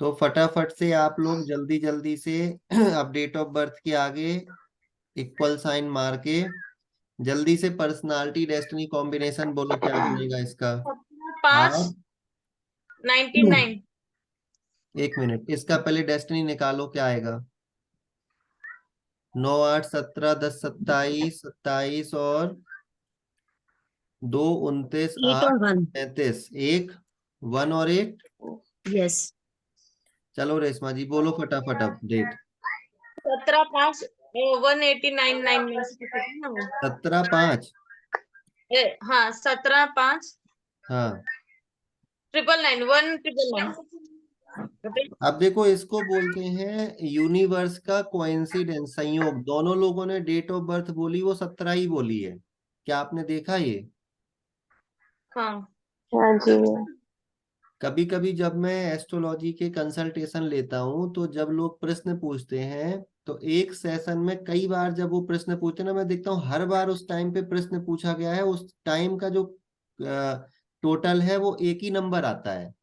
तो फटाफट से आप लोग जल्दी जल्दी से अब डेट ऑफ बर्थ के आगे इक्वल साइन मार के जल्दी से पर्सनालिटी डेस्टिनी कॉम्बिनेशन बोलो, क्या बनेगा इसका। 5, आप 99। एक मिनट, इसका पहले डेस्टिनी निकालो, क्या आएगा। 9 8 17 10 27 27 और 2 29 8 8 और 1। 33 1 1 और 8। यस। चलो रेशमा जी बोलो फटाफट अब डेट। 17/5 1899 में से कुछ है ना वो। 17/5। हाँ, 17/5 हाँ, 1999 अब देखो इसको बोलते हैं यूनिवर्स का कोइंसिडेंस, संयोग। दोनों लोगों ने डेट ऑफ बर्थ बोली, वो 17 ही बोली है। क्या आपने देखा ये? हाँ। हाँ जी। कभी कभी जब मैं एस्ट्रोलॉजी के कंसल्टेशन लेता हूँ तो जब लोग प्रश्न पूछते हैं तो एक सेशन में कई बार जब वो प्रश्न पूछते हैं ना, मैं देखता हूँ हर बार उस टाइम पे प्रश्न पूछा गया है, उस टाइम का जो टोटल है वो एक ही नंबर आता है।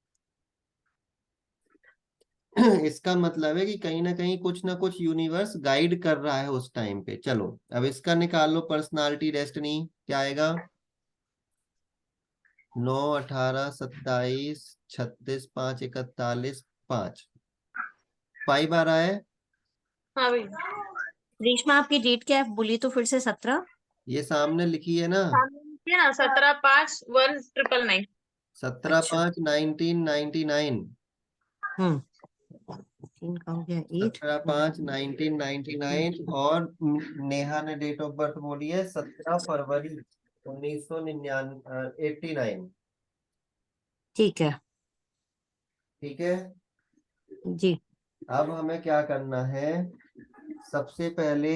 इसका मतलब है कि कहीं ना कुछ यूनिवर्स गाइड कर रहा है उस टाइम पे। चलो अब इसका निकाल लो पर्सनालिटी डेस्टिनी, क्या आएगा। 9 18 27 36 5 41 5 5 आ रहा है। हाँ भाई, रेशमा आपकी डेट क्या है बोलिए तो फिर से? 17। ये सामने लिखी है ना, सामने ना 17/5 1999। 17 अच्छा। 5 1999। हम्म। 3 का हो गया 8। 17 5 1999 और नेहा ने डेट ऑफ बर्थ बोली है 17 फरवरी 1999 89। ठीक है। ठीक है। जी। अब हमें क्या करना है, सबसे पहले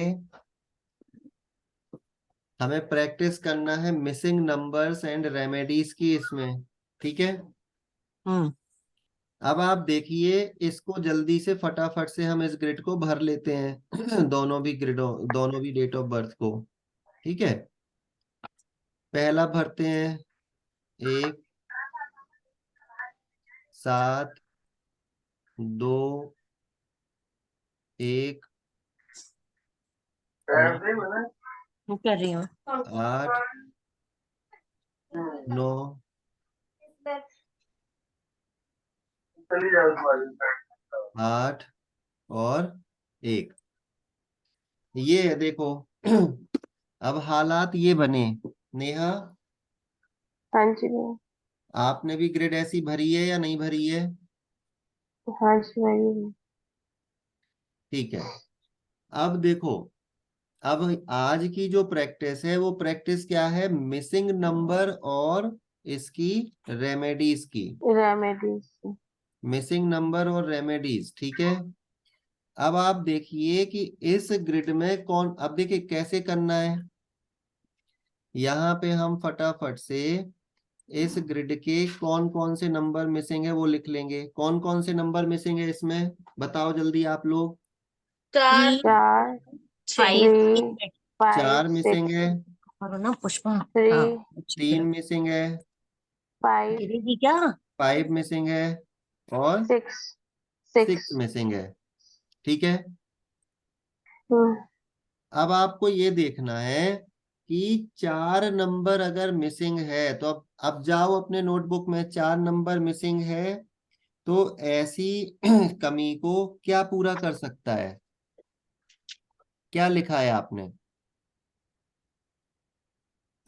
हमें प्रैक्टिस करना है मिसिंग नंबर्स एंड रेमेडीज की इसमें। ठीक है। हम्म। अब आप देखिए इसको जल्दी से फटाफट से हम इस ग्रिड को भर लेते हैं दोनों भी डेट ऑफ बर्थ को। ठीक है, पहला भरते हैं। 1 7 2 1 मैं कर रही हूँ। 8 9 8 और 1। ये देखो अब हालात ये बने। नेहा, हाँ जी भैया। आपने भी ग्रिड ऐसी भरी है या नहीं भरी है? हाँ जी भैया। ठीक है। अब देखो, अब आज की जो प्रैक्टिस है वो प्रैक्टिस क्या है, मिसिंग नंबर और इसकी रेमेडीज की। रेमेडीज। मिसिंग नंबर और रेमेडीज, ठीक है। अब आप देखिए कि इस ग्रिड में कौन, अब देखिए कैसे करना है। यहाँ पे हम फटाफट से इस ग्रिड के कौन कौन से नंबर मिसिंग है वो लिख लेंगे। कौन कौन से नंबर मिसिंग है इसमें, बताओ जल्दी आप लोग। 4 4 6 5। 3 5 4 मिसिंग 6 है। और ना पुष्पा। हाँ। 3 3 मिसिंग है। 5 गिरेगी क्या? 5 मिसिंग है और 6 6 6। मिसिंग है। ठीक है। हम्म। अब आपको ये देखना है कि 4 नंबर अगर मिसिंग है तो अब जाओ अपने नोटबुक में, 4 नंबर मिसिंग है तो ऐसी कमी को क्या पूरा कर सकता है, क्या लिखा है आपने। या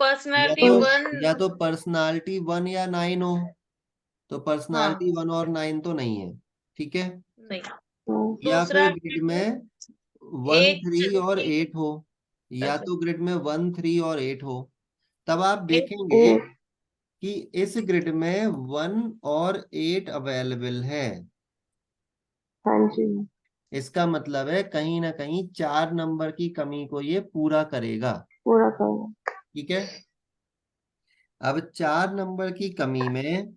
पर्सनैलिटी तो 1। या तो पर्सनालिटी 1 या 9 हो, तो हाँ, पर्सनालिटी 1 और 9 तो नहीं है। ठीक है। नहीं। या दूसरा फिर ग्रिड में 1 एक 3 और 8 हो, या अच्छा, तो ग्रिड में 1 3 और 8 हो, तब आप एक देखेंगे कि इस ग्रिड में 1 और 8 अवेलेबल है। हाँ जी, इसका मतलब है कहीं ना कहीं 4 नंबर की कमी को ये पूरा करेगा। पूरा करना। ठीक है, अब 4 नंबर की कमी में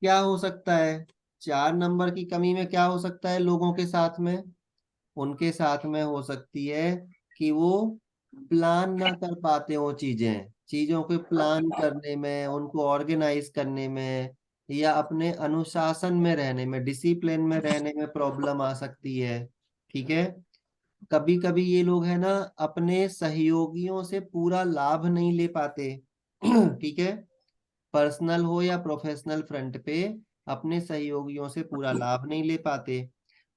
क्या हो सकता है? 4 नंबर की कमी में क्या हो सकता है लोगों के साथ में? उनके साथ में हो सकती है कि वो प्लान ना कर पाते हो चीजों को प्लान करने में, उनको ऑर्गेनाइज करने में, या अपने अनुशासन में रहने में, डिसिप्लिन में रहने में प्रॉब्लम आ सकती है। ठीक है, कभी कभी ये लोग है ना अपने सहयोगियों से पूरा लाभ नहीं ले पाते। ठीक है, पर्सनल हो या प्रोफेशनल फ्रंट पे अपने सहयोगियों से पूरा लाभ नहीं ले पाते।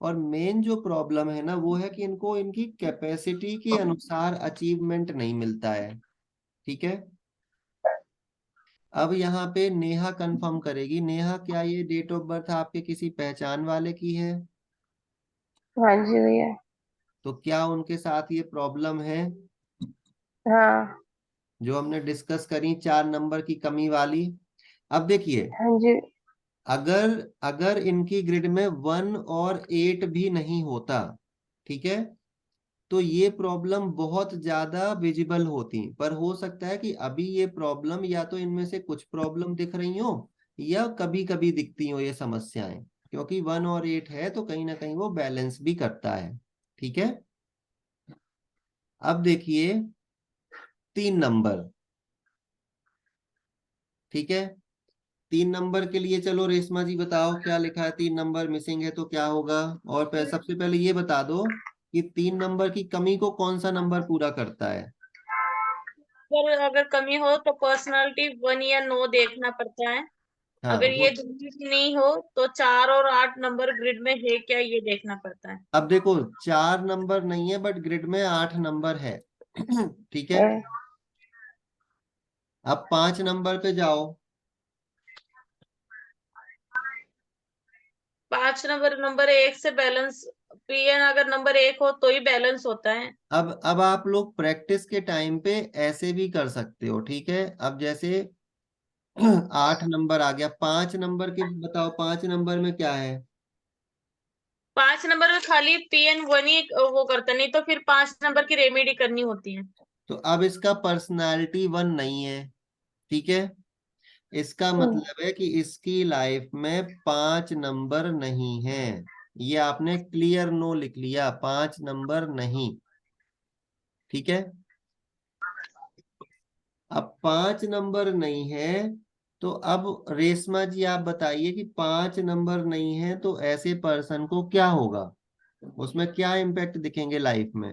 और मेन जो प्रॉब्लम है ना वो है कि इनको इनकी कैपेसिटी के अनुसार अचीवमेंट नहीं मिलता है। ठीक है, अब यहाँ पे नेहा कंफर्म करेगी। नेहा, क्या ये डेट ऑफ बर्थ आपके किसी पहचान वाले की है? हाँ जी भैया। तो क्या उनके साथ ये प्रॉब्लम है हाँ। जो हमने डिस्कस करी 4 नंबर की कमी वाली? अब देखिए, हाँ जी। अगर अगर इनकी ग्रिड में 1 और 8 भी नहीं होता, ठीक है, तो ये प्रॉब्लम बहुत ज्यादा विजिबल होती। पर हो सकता है कि अभी ये प्रॉब्लम या तो इनमें से कुछ प्रॉब्लम दिख रही हो या कभी कभी दिखती हो ये समस्याएं, क्योंकि 1 और 8 है तो कहीं ना कहीं वो बैलेंस भी करता है। ठीक है, अब देखिए 3 नंबर। ठीक है, 3 नंबर के लिए चलो रेशमा जी बताओ क्या लिखा है। 3 नंबर मिसिंग है तो क्या होगा? और सबसे पहले ये बता दो कि 3 नंबर की कमी को कौन सा नंबर पूरा करता है? अगर कमी हो तो पर्सनालिटी 1 या 9 देखना पड़ता है। हाँ अगर वो, ये दोनों भी नहीं हो तो 4 और 8 नंबर ग्रिड में है क्या ये देखना पड़ता है। अब देखो 4 नंबर नहीं है बट ग्रिड में 8 नंबर है। ठीक है, है। अब 5 नंबर पे जाओ। 5 नंबर नंबर 1 से बैलेंस, पीएन अगर नंबर 1 हो तो ही बैलेंस होता है। अब आप लोग प्रैक्टिस के टाइम पे ऐसे भी कर सकते हो। ठीक है, अब जैसे 8 नंबर आ गया, 5 नंबर के बताओ, 5 नंबर में क्या है? 5 नंबर में खाली पीएन 1 ही वो करता, नहीं तो फिर 5 नंबर की रेमेडी करनी होती है। तो अब इसका पर्सनालिटी 1 नहीं है। ठीक है, इसका हम्म, मतलब है कि इसकी लाइफ में 5 नंबर नहीं है। ये आपने क्लियर नो लिख लिया, 5 नंबर नहीं। ठीक है, अब 5 नंबर नहीं है तो अब रेशमा जी आप बताइए कि 5 नंबर नहीं है तो ऐसे पर्सन को क्या होगा, उसमें क्या इम्पैक्ट दिखेंगे लाइफ में?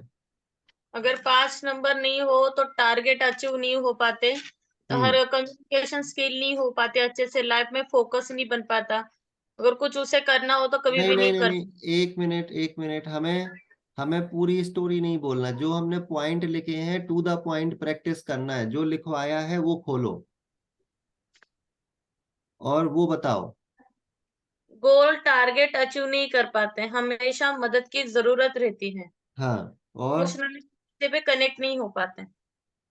अगर 5 नंबर नहीं हो तो टारगेट अचीव नहीं हो पाते, हम्म, हर कम्युनिकेशन स्किल नहीं हो पाते अच्छे से, लाइफ में फोकस नहीं बन पाता। अगर कुछ उसे करना हो तो कभी नहीं भी नहीं नहीं नहीं कर। नहीं, एक मिनट एक मिनट, हमें हमें पूरी स्टोरी नहीं बोलना। जो हमने पॉइंट लिखे हैं टू द पॉइंट प्रैक्टिस करना है। जो लिखवाया है वो खोलो और वो बताओ। गोल टारगेट अचीव नहीं कर पाते, हमेशा मदद की जरूरत रहती है, हाँ, और इमोशनली पे कनेक्ट नहीं हो पाते।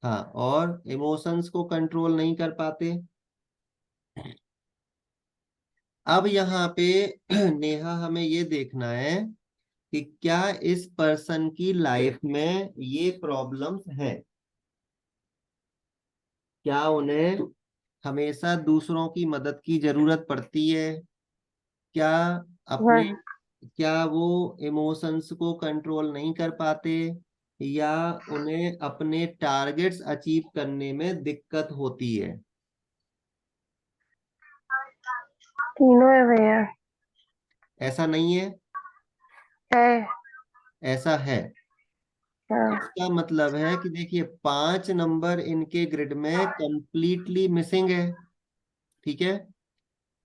हाँ, और इमोशंस को कंट्रोल नहीं कर पाते। अब यहाँ पे नेहा हमें ये देखना है कि क्या इस पर्सन की लाइफ में ये प्रॉब्लम्स हैं। क्या उन्हें हमेशा दूसरों की मदद की जरूरत पड़ती है? क्या अपने हाँ। क्या वो इमोशंस को कंट्रोल नहीं कर पाते, या उन्हें अपने टारगेट्स अचीव करने में दिक्कत होती है? तीनों है भैया। ऐसा नहीं है? है। ऐसा है। हाँ। इसका मतलब है कि देखिए 5 नंबर इनके ग्रिड में कंप्लीटली मिसिंग है। ठीक है,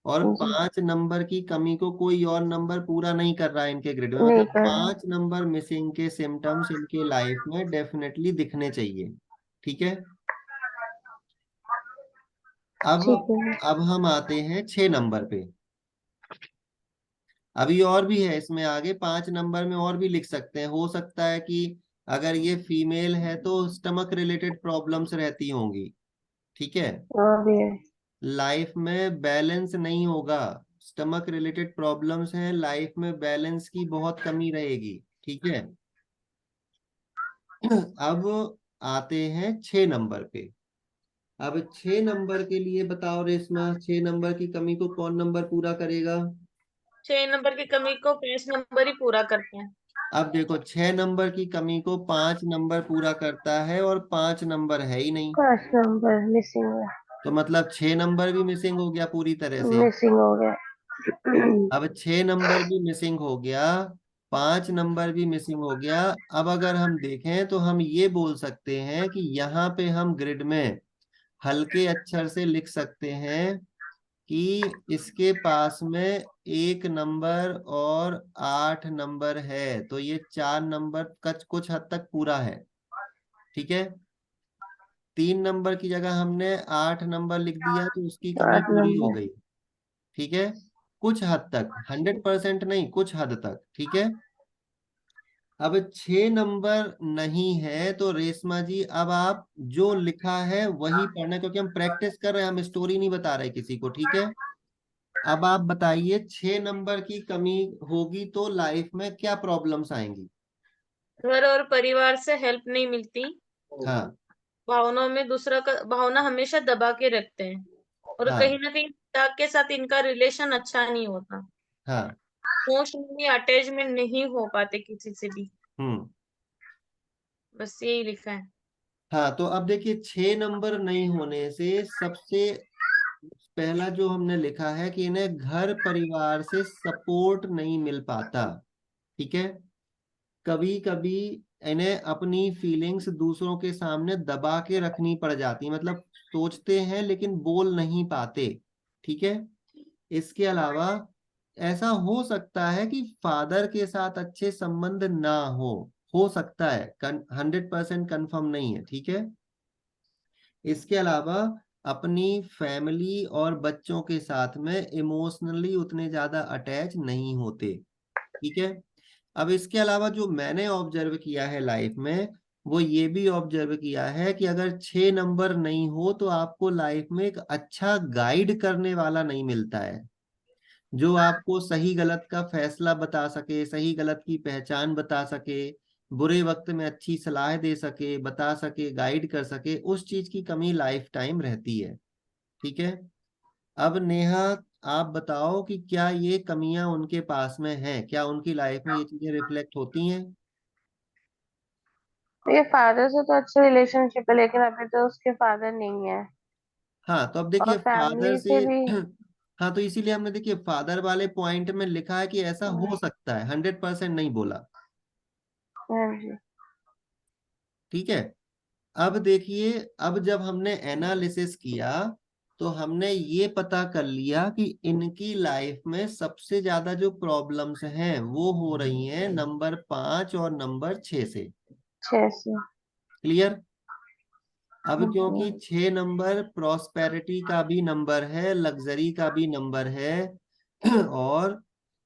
और जी। 5 नंबर की कमी को कोई और नंबर पूरा नहीं कर रहा है इनके ग्रिड में। नहीं मतलब कर रहा। 5 नंबर मिसिंग के सिम्टम्स इनके लाइफ में डेफिनेटली दिखने चाहिए। ठीक है, अब ठीक है। अब हम आते हैं 6 नंबर पे। अभी और भी है इसमें आगे 5 नंबर में और भी लिख सकते हैं। हो सकता है कि अगर ये फीमेल है तो स्टमक रिलेटेड प्रॉब्लम्स रहती होंगी, ठीक है, वो भी है। लाइफ में बैलेंस नहीं होगा, स्टमक रिलेटेड प्रॉब्लम्स हैं, लाइफ में बैलेंस की बहुत कमी रहेगी, ठीक है। अब आते हैं 6 नंबर पे। अब 6 नंबर के लिए बताओ रेशमा, 6 नंबर की कमी को कौन नंबर पूरा करेगा? 6 नंबर की कमी को 5 नंबर ही पूरा करते हैं। अब देखो 6 नंबर की कमी को 5 नंबर पूरा करता है और 5 नंबर है ही नहीं, 5 नंबर मिसिंग है। तो मतलब 6 नंबर भी मिसिंग हो गया पूरी तरह से। मिसिंग हो गया। अब 6 नंबर भी मिसिंग हो गया, 5 नंबर भी मिसिंग हो गया। अब अगर हम देखें तो हम ये बोल सकते हैं कि यहाँ पे हम ग्रिड में हल्के अक्षर से लिख सकते हैं कि इसके पास में 1 नंबर और 8 नंबर है, तो ये 4 नंबर कुछ हद तक पूरा है, ठीक है। 3 नंबर की जगह हमने 8 नंबर लिख दिया तो उसकी कमी 8 पूरी हो नंबर। गई, ठीक है, कुछ हद तक, 100% नहीं, कुछ हद तक, ठीक है। अब 6 नंबर नहीं है तो रेशमा जी अब आप जो लिखा है वही पढ़ना है, क्योंकि हम प्रैक्टिस कर रहे हैं, हम स्टोरी नहीं बता रहे किसी को, ठीक है। अब आप बताइए 6 नंबर की कमी होगी तो लाइफ में क्या प्रॉब्लम्स आएंगी? घर और परिवार से हेल्प नहीं मिलती। हाँ भावनाओं में दूसरा का भावना हमेशा दबा के रखते हैं, और हाँ कहीं ना कहीं पिता के साथ इनका रिलेशन अच्छा नहीं होता। हाँ। इमोशनली अटैचमेंट नहीं हो पाते किसी से भी। हम्म। बस यही लिखा है। हाँ तो अब देखिए 6 नंबर नहीं होने से सबसे पहला जो हमने लिखा है कि इन्हें घर परिवार से सपोर्ट नहीं मिल पाता, ठीक है। कभी कभी इन्हें अपनी फीलिंग्स दूसरों के सामने दबा के रखनी पड़ जाती, मतलब सोचते हैं लेकिन बोल नहीं पाते, ठीक है। इसके अलावा ऐसा हो सकता है कि फादर के साथ अच्छे संबंध ना हो सकता है, 100% कंफर्म नहीं है, ठीक है। इसके अलावा अपनी फैमिली और बच्चों के साथ में इमोशनली उतने ज्यादा अटैच नहीं होते, ठीक है। अब इसके अलावा जो मैंने ऑब्जर्व किया है लाइफ में, वो ये भी ऑब्जर्व किया है कि अगर 6 नंबर नहीं हो तो आपको लाइफ में एक अच्छा गाइड करने वाला नहीं मिलता है, जो आपको सही गलत का फैसला बता सके, सही गलत की पहचान बता सके, बुरे वक्त में अच्छी सलाह दे सके, बता सके, गाइड कर सके, उस चीज की कमी लाइफ टाइम रहती है, ठीक है। अब नेहा आप बताओ कि क्या ये कमियां उनके पास में हैं, क्या उनकी लाइफ में ये चीजें रिफ्लेक्ट होती हैं? ये फादर से तो अच्छे रिलेशनशिप है, लेकिन अभी तो उसके फादर नहीं है। हाँ तो अब और देखिए फादर फैमिली से से भी। हाँ तो इसीलिए हमने देखिए फादर वाले पॉइंट में लिखा है कि ऐसा हो सकता है, 100% नहीं बोला, हाँ जी। ठीक है। अब देखिए, अब जब हमने एनालिसिस किया तो हमने ये पता कर लिया कि इनकी लाइफ में सबसे ज्यादा जो प्रॉब्लम्स हैं वो हो रही हैं नंबर 5 और नंबर 6 से। 6 से। क्लियर? अब क्योंकि हम्म। 6 नंबर प्रॉस्पेरिटी का भी नंबर है, लग्जरी का भी नंबर है और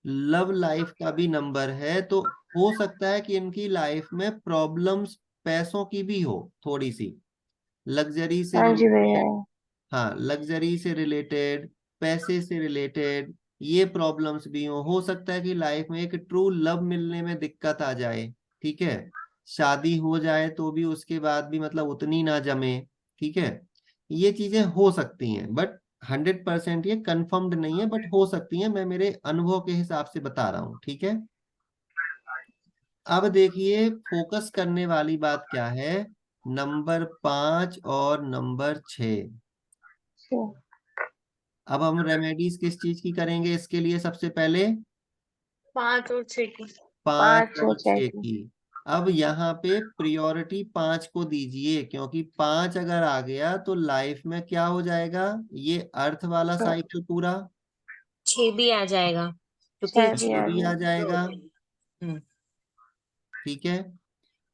लव लाइफ का भी नंबर है, तो हो सकता है कि इनकी लाइफ में प्रॉब्लम्स पैसों की भी हो, थोड़ी सी लग्जरी से हाँ जी भैया। रिलेटेड। हाँ लग्जरी से रिलेटेड, पैसे से रिलेटेड ये प्रॉब्लम्स भी हो सकता है कि लाइफ में एक ट्रू लव मिलने में दिक्कत आ जाए, ठीक है। शादी हो जाए तो भी उसके बाद भी मतलब उतनी ना जमे, ठीक है। ये चीजें हो सकती हैं, बट 100% ये कंफर्म्ड नहीं है, बट हो सकती हैं, मैं मेरे अनुभव के हिसाब से बता रहा हूँ, ठीक है। अब देखिए फोकस करने वाली बात क्या है, नंबर 5 और नंबर 6। अब हम रेमेडीज किस चीज की करेंगे इसके लिए? सबसे पहले 5 और 6 की। 5 5 और और 6 6 की। की। अब यहाँ पे प्रायोरिटी 5 को दीजिए, क्योंकि 5 अगर आ गया तो लाइफ में क्या हो जाएगा, ये अर्थ वाला साइकिल पूरा, 6 भी आ जाएगा क्योंकि 6 भी 6 आ भी आ गया। जाएगा, हम्म। ठीक है।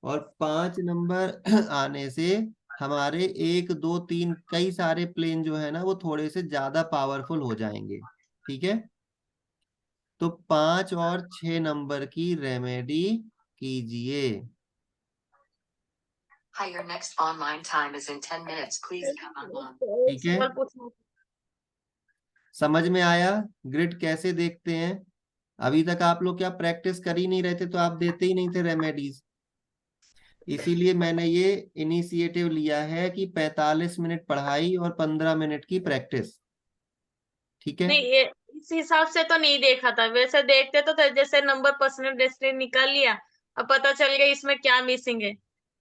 और 5 नंबर आने से हमारे 1 2 3 कई सारे प्लेन जो है ना वो थोड़े से ज्यादा पावरफुल हो जाएंगे, ठीक है। तो 5 और 6 नंबर की रेमेडी कीजिए। Hi, your next online time is in 10 minutes. Please come online. एक ठीक है, सवाल पूछना। समझ में आया ग्रिड कैसे देखते हैं? अभी तक आप लोग क्या प्रैक्टिस कर ही नहीं रहे थे, तो आप देते ही नहीं थे रेमेडीज। इसीलिए मैंने ये इनिशिएटिव लिया है कि 45 मिनट पढ़ाई और 15 मिनट की प्रैक्टिस। ठीक है, नहीं, ये इस हिसाब से तो नहीं देखा था, वैसे देखते तो थे, जैसे नंबर पर्सनल डेस्टिनी निकाल लिया, अब पता चल गया इसमें क्या मिसिंग है।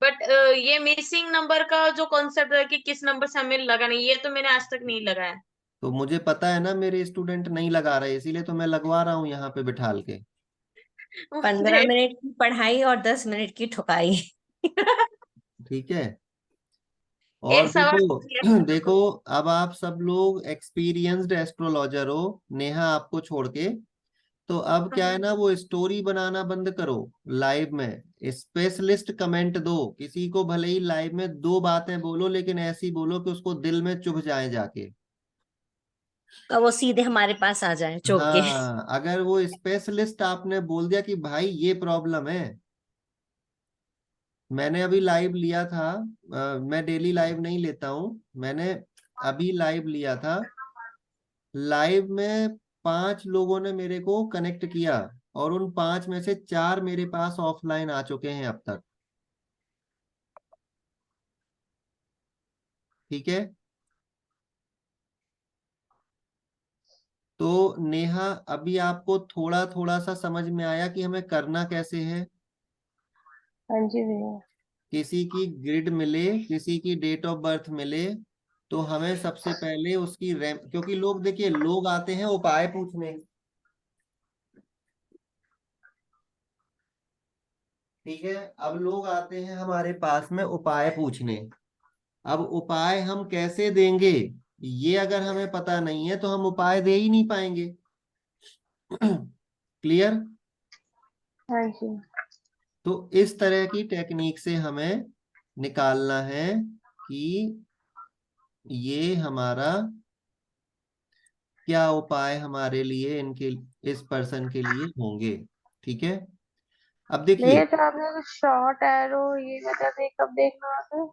बट ये मिसिंग नंबर का जो कॉन्सेप्ट है कि किस नंबर से हमें लगाना, ये तो मैंने आज तक नहीं लगाया। तो मुझे पता है ना मेरे स्टूडेंट नहीं लगा रहे, इसीलिए तो मैं लगवा रहा हूँ यहाँ पे बिठाल के। 15 मिनट की पढ़ाई और 10 मिनट की ठुकाई। ठीक है, एक और सवाल देखो पूछ लिया। देखो, अब आप सब लोग एक्सपीरियंस्ड एस्ट्रोलॉजर हो, नेहा आपको छोड़ के। तो अब क्या है ना, वो स्टोरी बनाना बंद करो लाइव में, स्पेशलिस्ट कमेंट दो। किसी को भले ही लाइव में 2 बातें बोलो, लेकिन ऐसी बोलो कि उसको दिल में चुभ जाए जाके। तो वो सीधे हमारे पास आ जाए चौक के। हाँ, अगर वो स्पेशलिस्ट आपने बोल दिया कि भाई ये प्रॉब्लम है। मैंने अभी लाइव लिया था, मैं डेली लाइव नहीं लेता हूँ, मैंने अभी लाइव लिया था। लाइव में 5 लोगों ने मेरे को कनेक्ट किया, और उन 5 में से 4 मेरे पास ऑफलाइन आ चुके हैं अब तक। ठीक है, तो नेहा अभी आपको थोड़ा थोड़ा सा समझ में आया कि हमें करना कैसे है? हाँ जी भैया। किसी की ग्रिड मिले, किसी की डेट ऑफ बर्थ मिले, तो हमें सबसे पहले उसकी रैम, क्योंकि लोग देखिए, लोग आते हैं उपाय पूछने। ठीक है, अब लोग आते हैं हमारे पास में उपाय पूछने। अब उपाय हम कैसे देंगे, ये अगर हमें पता नहीं है तो हम उपाय दे ही नहीं पाएंगे। क्लियर? हाँ जी। तो इस तरह की टेक्निक से हमें निकालना है कि ये हमारा क्या उपाय हमारे लिए, इनके, इस पर्सन के लिए होंगे। ठीक है, अब देखिए, भैया जो आपने शॉर्ट एरो ये बता थे, कब देखना होता है?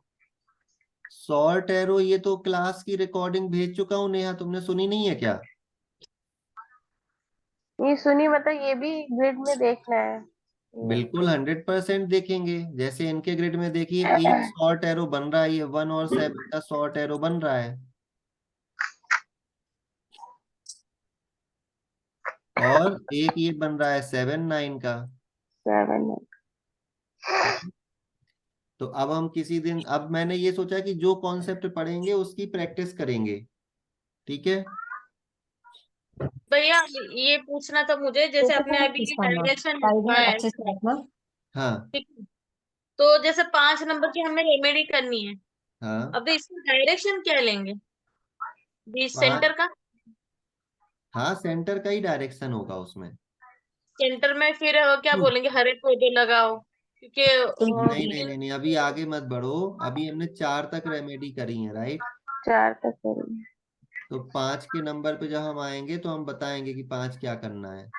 शॉर्ट एरो ये तो क्लास की रिकॉर्डिंग भेज चुका हूं नेहा, तुमने सुनी नहीं है क्या? ये सुनी, मतलब ये भी ग्रिड में देखना है ये? बिल्कुल 100% देखेंगे। जैसे इनके ग्रिड में देखिए, एक शॉर्ट एरो बन रहा है, ये 1 और 7 का शॉर्ट एरो बन रहा है, और एक ये बन रहा है 7 9 का। 7 है। तो अब हम किसी दिन, अब मैंने ये सोचा कि जो कॉन्सेप्ट पढ़ेंगे उसकी प्रैक्टिस करेंगे। ठीक है, भैया ये पूछना था मुझे, जैसे फोटो अपने को अभी खींच ये पाना, डायरेक्शन साइड लिखा में है, अच्छे से रखना। हाँ ठीक है, तो जैसे 5 नंबर की हमें रेमेडी करनी है, हाँ, अब इसका डायरेक्शन क्या लेंगे, बीच पाँच, सेंटर का? हाँ सेंटर का ही डायरेक्शन होगा उसमें। सेंटर में फिर क्या हम्म, बोलेंगे, हरे पौधे लगाओ, क्योंकि नहीं नहीं नहीं नहीं, अभी आगे मत बढ़ो। अभी हमने 4 तक रेमेडी करी है, राइट? 4 तक करेंगे। तो 5 के नंबर पे जब हम आएंगे तो हम बताएंगे कि 5 क्या करना है।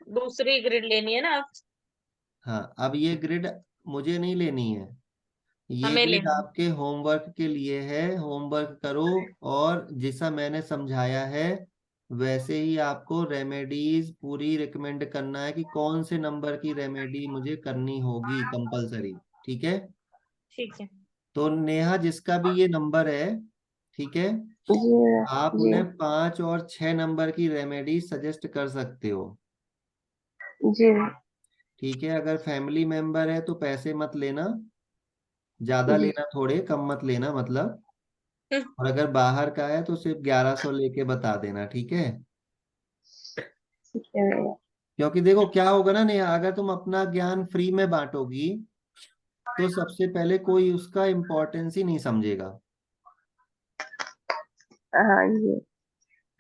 दूसरी ग्रिड लेनी है ना अब, हाँ, अब ये ग्रिड मुझे नहीं लेनी है, ये हमें ग्रिड लेनी है। आपके होमवर्क के लिए है। होमवर्क करो, और जैसा मैंने समझाया है वैसे ही आपको रेमेडीज पूरी रिकमेंड करना है कि कौन से नंबर की रेमेडी मुझे करनी होगी कंपलसरी। ठीक है, ठीक है। तो नेहा जिसका भी ये नंबर है, ठीक है, जी आप जी उन्हें 5 और 6 नंबर की रेमेडी सजेस्ट कर सकते हो। जी। ठीक है, अगर फैमिली मेंबर है तो पैसे मत लेना, ज्यादा जी लेना, थोड़े कम मत लेना मतलब। हम्म, और अगर बाहर का है तो सिर्फ 1100 लेके बता देना, ठीक है? ठीक है भैया। क्योंकि देखो क्या होगा ना नेहा, अगर तुम अपना ज्ञान फ्री में बांटोगी तो सबसे पहले कोई उसका इम्पोर्टेंस ही नहीं समझेगा, हाँ जी।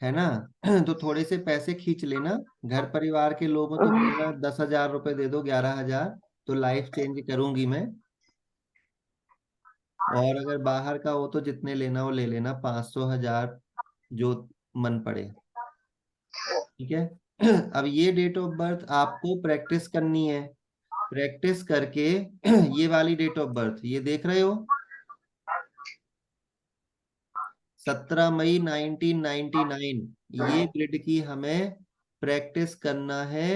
है ना? तो थोड़े से पैसे खींच लेना। घर परिवार के लोग हो तो बोलना 10,000 रुपए दे दो, 11,000, तो लाइफ चेंज करूंगी मैं। और अगर बाहर का हो तो जितने लेना हो ले लेना, 500 1000, जो मन पड़े। ठीक है, अब ये डेट ऑफ बर्थ आपको प्रैक्टिस करनी है। प्रैक्टिस करके ये वाली डेट ऑफ बर्थ ये देख रहे हो, 17 मई 1999, ये ग्रिड की हमें प्रैक्टिस करना है।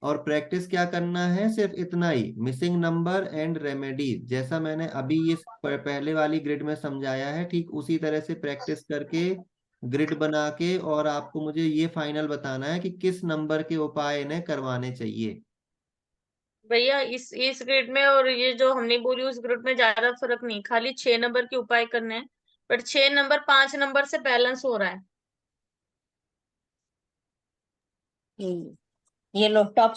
और प्रैक्टिस क्या करना है, सिर्फ इतना ही, मिसिंग नंबर एंड रेमेडीज, जैसा मैंने अभी ये पहले वाली ग्रिड में समझाया है, ठीक उसी तरह से प्रैक्टिस करके ग्रिड बना के, और आपको मुझे ये फाइनल बताना है कि किस नंबर के उपाय इन्हें करवाने चाहिए। भैया इस ग्रिड में और ये जो हमने बोली उस ग्रिड में ज्यादा फर्क नहीं, खाली 6 नंबर के उपाय करने हैं, बट 6 नंबर 5 नंबर से बैलेंस हो रहा है। ये लो टॉप